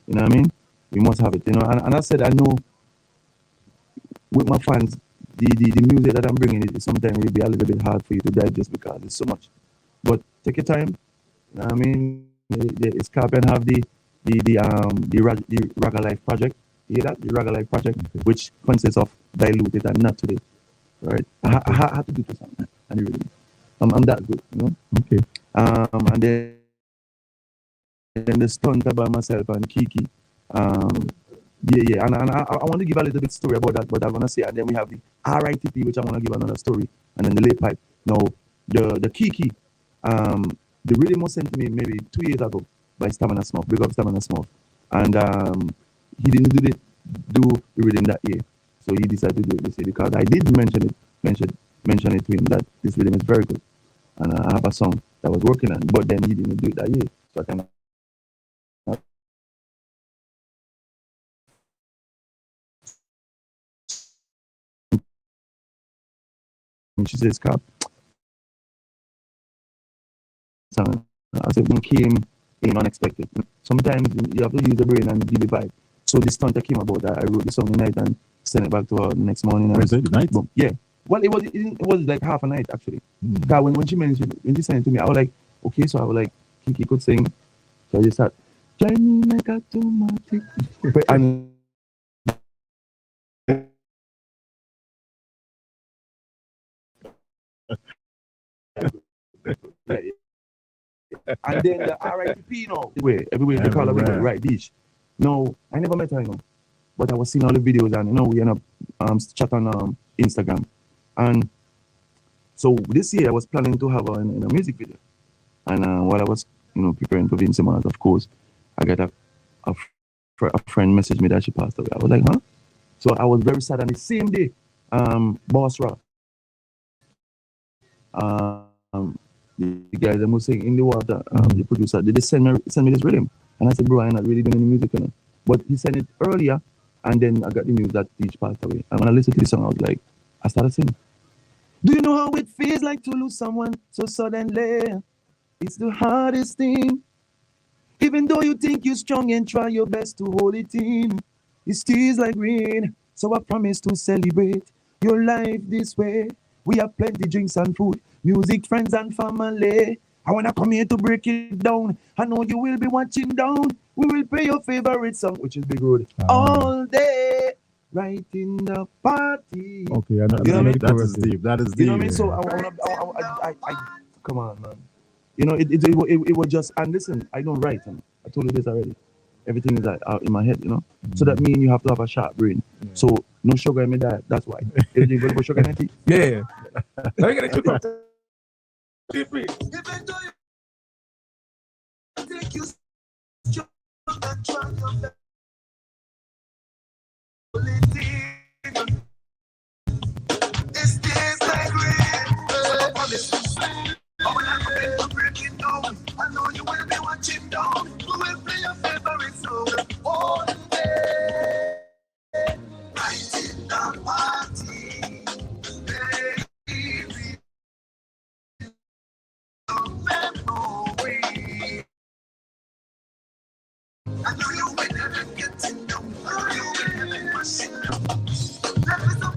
You know what I mean? We must have it. And I said I know with my fans, the music that I'm bringing is sometimes will be a little bit hard for you to digest because it's so much. But take your time. You know what I mean? It's Scorpion have the Ragga Life project. You hear that? The Ragga Life project, which consists of Diluted and Not Today. Right? I had to do this something. And really, I'm that good, Okay. And then the stunt by myself and Kiki. And I want to give a little bit story about that, but I'm gonna say, and then we have the RITP, which I want to give another story, and then the late pipe. Now, the Kiki, the rhythm was sent to me maybe 2 years ago by Stamina Smith, big up Stamina Smith, and he didn't do the rhythm that year, so he decided to do it this year because I did mention it to him that this rhythm is very good, and I have a song that I was working on, but then he didn't do it that year, so I kind of. And she says, Cap. I said, when came unexpected. Sometimes you have to use the brain and give the vibe. So this stunt that came about that I wrote the song the night and sent it back to her the next morning. Was it the night? Yeah. Well, it was like half a night actually. Because when she sent it to me, I was like, okay, so I was like, Kiki could sing. So I just started, drive me like a automatic. And and then the RITP everywhere they call her right dish. No, I never met her, but I was seeing all the videos and we end up chat on Instagram. And so this year I was planning to have her in a music video. And while I was preparing for Vince Mars, of course, I got a friend messaged me that she passed away. I was like, huh? So I was very sad. And the same day, Boss Rock, the guys that was saying In the Water, the producer, they just send me this rhythm. And I said, bro, I'm not really doing any music, But he sent it earlier, and then I got the news that Teach passed away. And when I listened to the song, I started singing. Do you know how it feels like to lose someone so suddenly? It's the hardest thing. Even though you think you're strong and try your best to hold it in, it stays like rain. So I promise to celebrate your life this way. We have plenty drinks and food, music, friends and family. I wanna come here to break it down. I know you will be watching down. We will play your favorite song, which is Big Road, all day, right in the party. Okay, I know. That is deep. That is deep. You know what I mean? So I come on, man. It was just, and listen, I don't write. I told you this already. Everything is out in my head, So that means you have to have a sharp brain. So no sugar in my diet. That's why. Everything got sugar in it. Yeah. Even though you think you strong and try your best, it stays like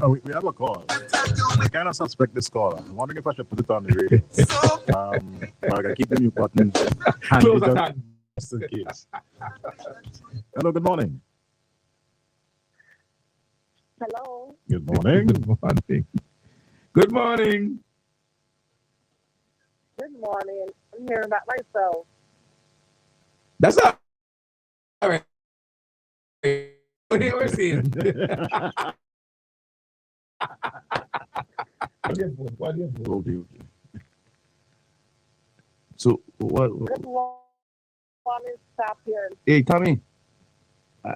We have a call. I kind of suspect this caller. I'm wondering if I should put it on the radio. But I gotta keep the mute button handy just in case. Hello, good morning. Hello. Good morning. Good morning. Good morning. Good morning. I'm hearing about myself. That's all right. We're seeing. Okay. So what? Good morning, stop here. Hey, Tommy.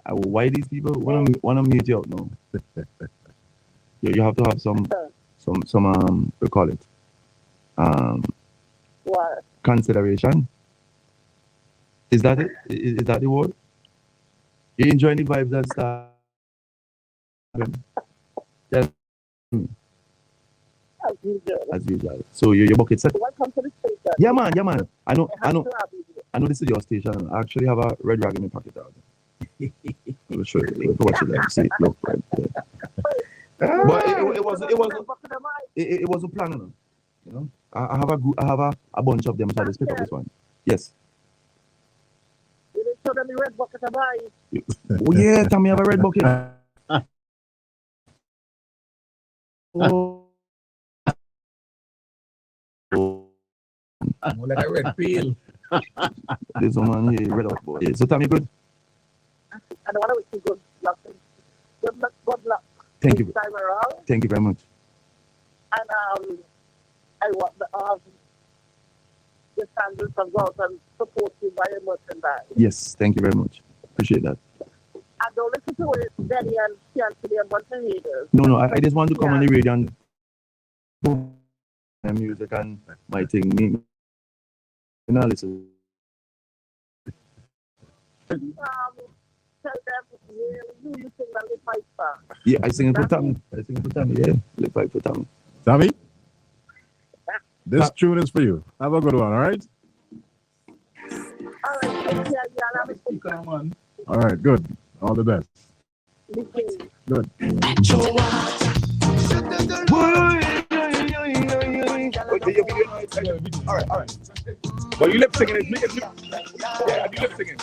Why these people wanna meet you out now? You have to have some we call it What? consideration. Is that it? Is that the word? You enjoying the vibes that start? Yes. As usual. As usual. So your bucket set. Welcome to the station. Yeah, man. I know this is your station. I actually have a red rag in my pocket. I'll show you. Watch it there. See it. Look right there. But it wasn't planned. You know, I have a bunch of them, so I just pick up this one. Yes. You didn't show them the red bucket of ice. Oh yeah, Tommy have a red bucket. More like a red peel. This one here, red up boy. Yeah, so Tommy, good. I don't want to wish you good luck. Good luck. Thank you. This time around. Thank you very much. And I want the standards to go out and support you by your merchandise. Yes, thank you very much. Appreciate that. And don't listen to it, Benny and Chianti and bunch of haters. No, I just want to come on the radio and my music and my thing. Me, you know, listen. Tell them, you sing the Lip Pipe song. Yeah, I sing it for Tommy. Yeah, Lip Pipe for Tommy. Tommy, this tune is for you. Have a good one, all right? All right, take care, y'all. Have a good one. All right, good. All the best. Good. All right. But you lip singing it. Yeah, you lip singing.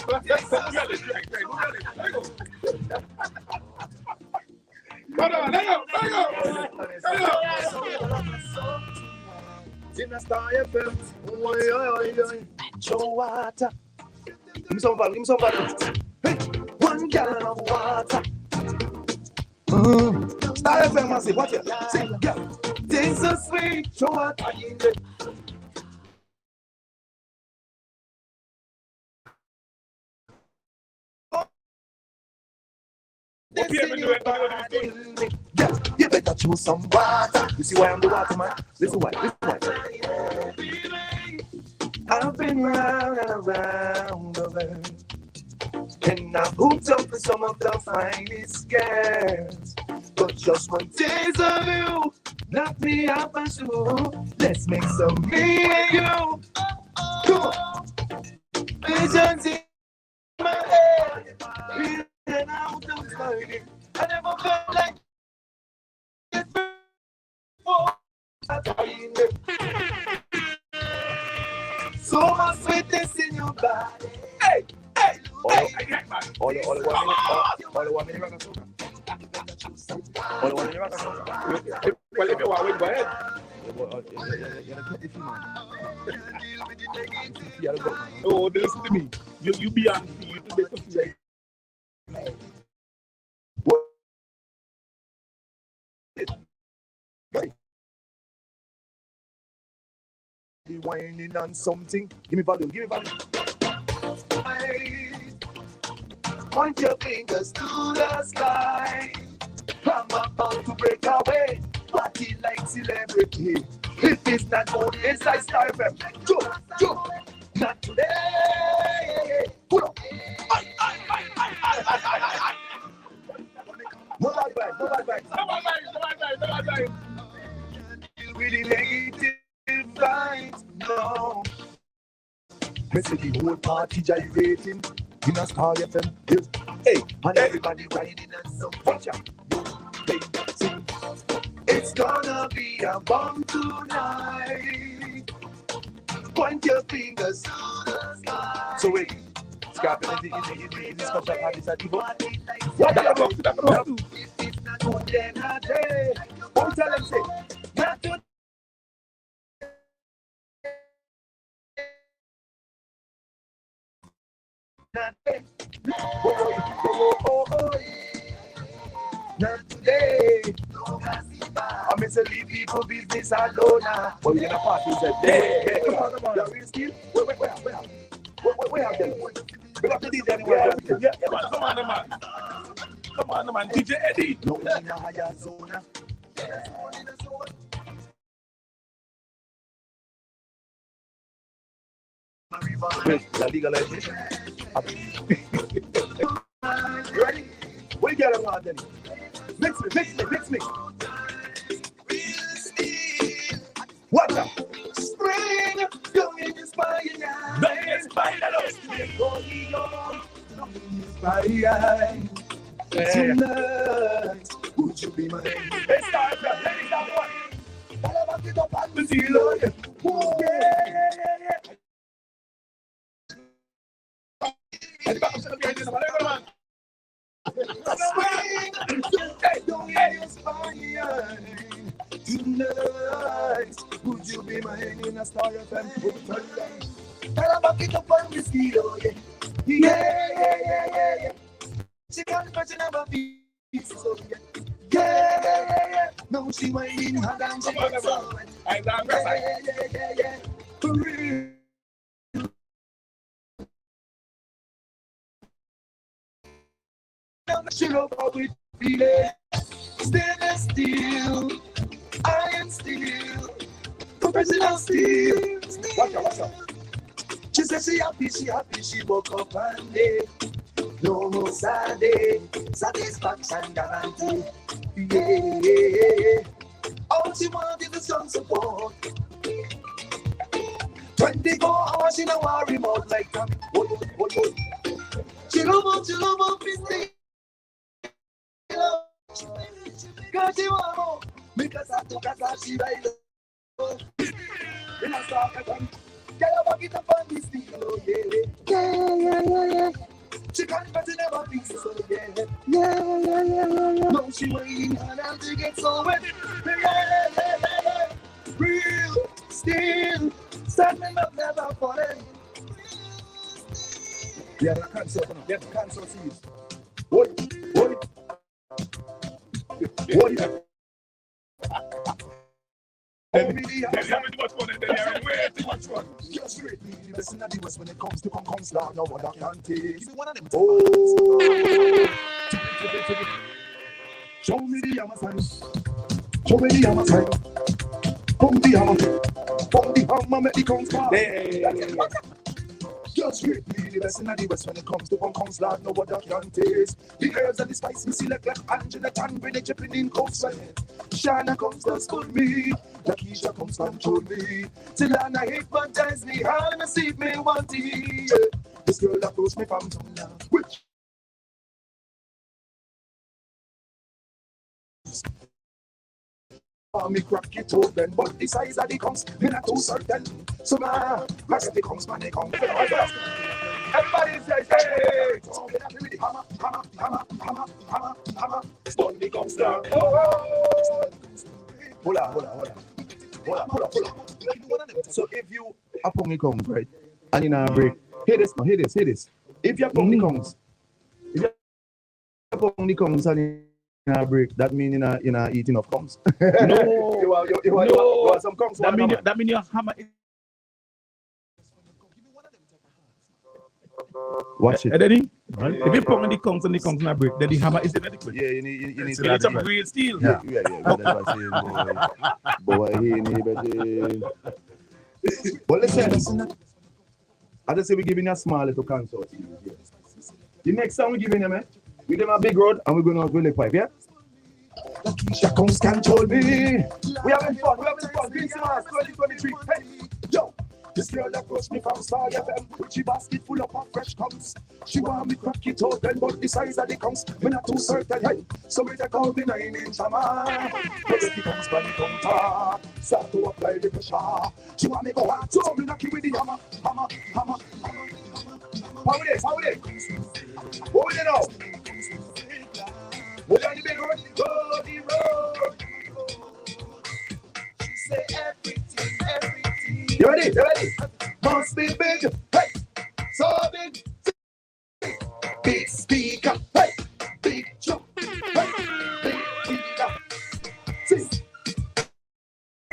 Hold on, let go. Star FM. Joe water. Give me some water. Hey, 1 gallon of water. Star FM, I say, watch it. Sing, yeah. Things so sweet. Joe water. Yeah, you better choose some water. You see why I'm the water man? Listen why. I've been round and around the world, and I've hooked up with some of the finest girls. But just one taste of you knock me out my shoe. Let's make some me and you. Come on. Visions in my head, and out of sliding. I never felt like this before. So much sweetness in your body. Hey. All the one minute rock and soca. All the 1 minute rock and soca. Well, if you want, go ahead. Oh, listen to me. You be on you to make us like. Be whining on something. Give me volume. Point your fingers to the sky. I'm about to break away. Party like celebrity. If it's not on inside Star FM. Jump. Not today. Pull up. No bad vibes. Really negative vibes. No. Message the whole party gyrating. In a Star FM. Hey, and everybody riding and some watch out. It's gonna be a bomb tonight. Point your fingers to the sky. So wait, Scott, is this special habits at Evo? What that about? If it's not good, then I day. What tell them say? Not good. Not today. Not today. I miss a leave people business alone. But we're gonna party today. Come on. You're real skill. Where have them? We have to do that anywhere. Yeah, come on, man. Come on, man. DJ Eddie. No, in a higher zone. Wait, the legalization. Ready? What you got on then? Mix me. What up? Spring, young and inspiring. Tonight, would you be mine? Let's start, ladies and boys. I'll back it up and the deal. Yeah. Tonight, would you be mine in a Star FM? I'll back it up on the mosquito. Yeah. She can't imagine never be so yeah. No, she whining her down. She gets so wet. Yeah. For real. She love how we feel it. Stainless steel, iron steel, professional steel. Watch out. She says she happy, she woke up one day. No more sad day, satisfaction guarantee. Yeah. All she wanted is some support. 24 hours she no worry about like that. She love up, busy. Cause she want more, because I took her, she ride up. In a star, get a bucket up on this thing, oh yeah. She can't but never be so, yeah. No, she waiting on her to get so wet. Real, still, standing up, never falling. Yeah, I can't say it. Yeah, I can't say it. What? Listen to the West when it comes to comes down, no one can take. Oh, show me the hammer sign. Pump the hammer, make the cones fall. Just great, the best in the West when it comes to comes down, no one can taste. The herbs and the spice, me select like Angela Tan, when they chipping in coast. Shana comes to school me, Lakeisha comes to control me. Tilana hate baptize me, and I see me want to hear. This girl approached me from Tonga, which me crack it open, but the size of the comes, me not too certain. So I said the comes, man, they come. Everybody says, hey! So get happy with the hammer. Spondy comes down. Hold on. So if you a pony comes, right, and in a break, hear this. If your pony comes, and in a break, that means you're not eating enough comes. No, you want some comes. That mean your hammer is. Watch it. Eddie, if you put on the congs and the congs in a break, then the hammer is inadequate. Yeah, you need some real steel. Yeah. That's what I'm saying. But listen, I just say we're giving a small little consort. The next time we're giving them, we give them a big road and we're going to drill a pipe, yeah? Lakeisha comes control me. We having fun. Green Simmons 2023. Hey, yo. This girl approached me from Star FM with she basket full of fresh comes. She want me crack it out then, but the size of the comes me not too certain. Hey, so me take out the 9-inch hammer. But if he comes by the counter, start to apply the pressure. She want me go hard, so me knock him with the hammer. How it is? What we now? We're on the big road, the road. Say everything. You ready? Must be big, hey, so big. Big speaker, hey, big jump, hey, big speaker. See,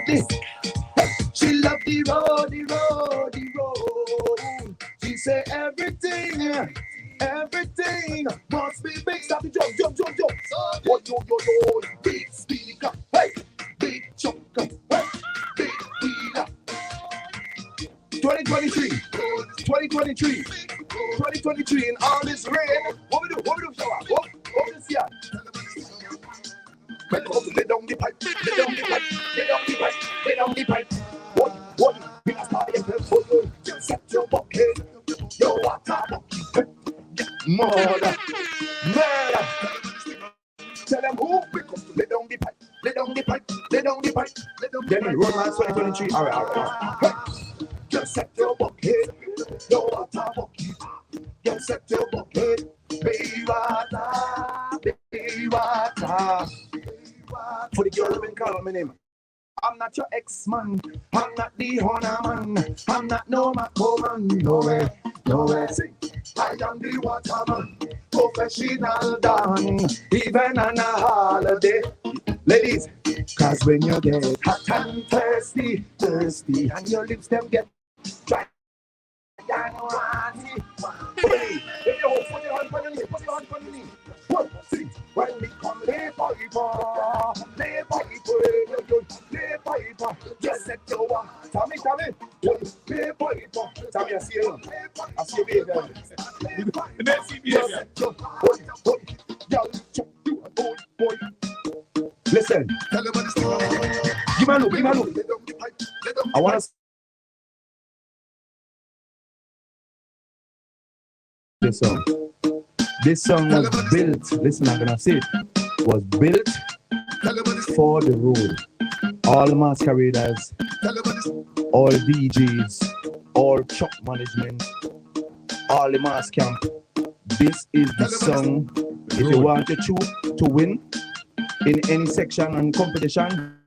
this, hey, she love the road. She say everything must be big. Stop the jump. What yo, big speaker, hey, big jump, hey, big speaker. 2023 in all this rain. What we do, shower? What this here? Let down the pipe. What? We are starting to put you. Set your bucket. Your water bucket. Murder. Tell them who we come to lay down the pipe. Get me Romance 2023. All right. Just set your bucket. Your water bucket. Just set your bucket. Baby water. For the girl who been calling my name. I'm not your ex-man. I'm not the honor man. I'm not no Mako man. No way. See, I am the waterman. Professional done. Even on a holiday. Ladies, cause when you get hot and thirsty, and your lips them get dry and runny. Hey, put your hand on your knee. One, three, when we come lay piper. Just set your water. Tommy. Lay piper. Tommy, I see you. Baby. Listen. Give me a look. I want to. This song was built. Listen, I'm gonna say it. Was built for the road. All the masqueraders, all the DJs, all truck management, all the mass camp. This is the song. If you want your troop to win in any section and competition,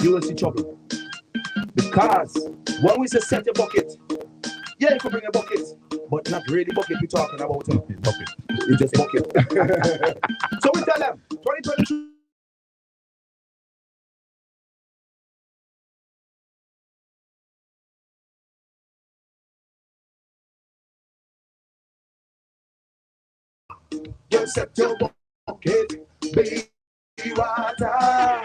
you will see trouble. Because when we say set your bucket, yeah, you can bring a bucket, but not really bucket we're talking about. Bucket. It's just bucket. So we tell them, 2022. You set your bucket, baby water.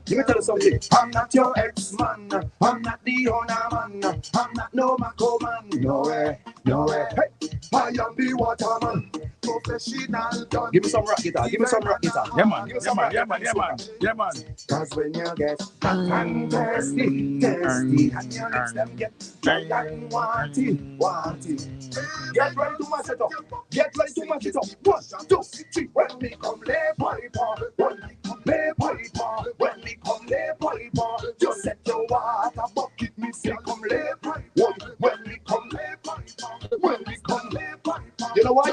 Let me tell you something. I'm not your ex-man. I'm not the owner man. I'm not no Mako man. No way. Hey, I am the waterman. Professional done. Give me some rock guitar. Yeah, man. Cause when you get hot and thirsty, and your lips them get dry and want it. Get ready to mash it up. 1, 2, 3. When we come lay piper. When we come lay piper. Just set your water bucket. Me say come lay piper. When we come lay piper. You know why?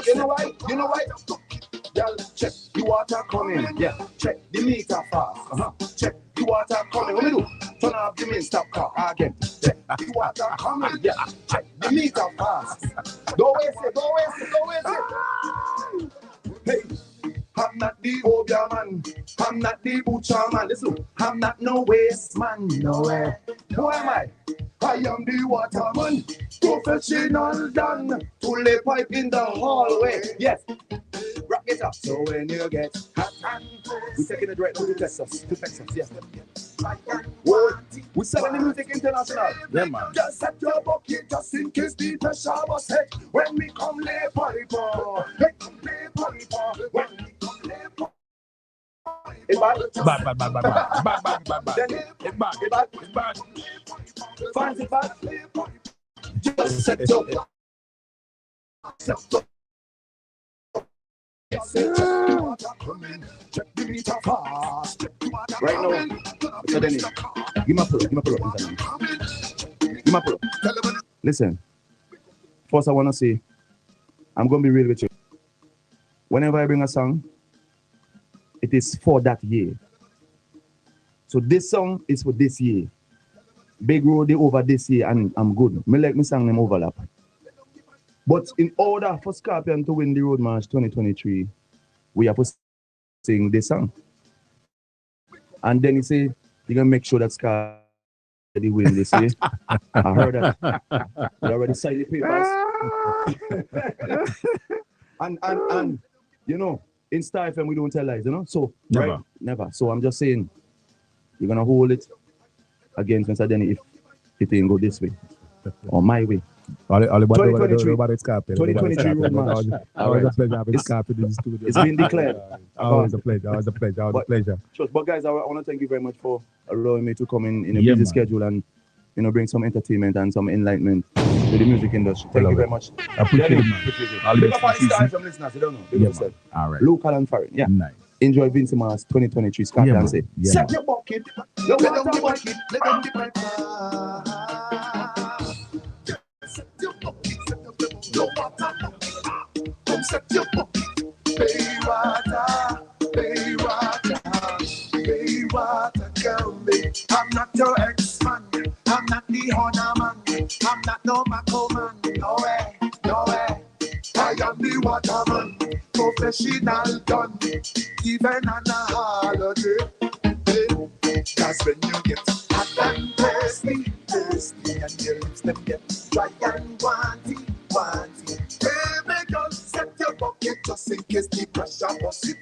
Y'all check the water coming. Yeah, check the meter fast. Check the water coming. What we do? Turn off the main stop car again. Check the water coming. Yeah, check the meter fast. Don't waste it. Hey, I'm not the obia man. I'm not the butcher man. Listen, I'm not no waste man. No way. Who am I? I am the waterman. Professional done. To lay pipe in the hallway. Yes. Rock it up. So when you get hot and we're taking it right to Texas. Yes. We're selling the music international. Yeah, man. Just set your bucket just in case the pressure was hit. When we come lay piper. Hey, come lay piper. When we come lay piper. It's bad. It's bad. Fancy bad. Just set up. Right now, so Denny, give me a pull up. Listen, first I want to say, I'm going to be real with you. Whenever I bring a song, it is for that year. So this song is for this year. Big Road they over this year and I'm good. Me like me song them overlap. But in order for Scorpion to win the Road March 2023, we have to sing this song. And then he say, you're going to make sure that Scorpion win this year. I heard that. They already signed the papers. and you know, in Star FM we don't tell lies, you know? So, Never. Right? Never. So I'm just saying, you're going to hold it against Mr. Denny if it ain't go this way. Or my way. 2023 Road March. Always a pleasure having Scorpion in the studio. It's been declared. Always a pleasure. Sure, but guys, I want to thank you very much for allowing me to come in a busy schedule and bring some entertainment and some enlightenment to the music industry. Thank you very much. I appreciate it, man. Big up all the stars from listeners, you don't know. Big up yourself. All right. Local and foreign. Yeah. Nice. Enjoy Vince Mars 2023 Scorpion and say, Set your bucket. Let them the bucket. Let them the bucket. Set your bucket. No water. Come set your bucket. Bay water, girl, me. I'm not your ex-man. I'm not the honor man. I'm not no Mako man. No way. I am the waterman. Professional done. Even on a holiday. That's when you get hot and thirsty, and your lips them get dry and wanty. Baby girl, set your bucket just in case the pressure bust it.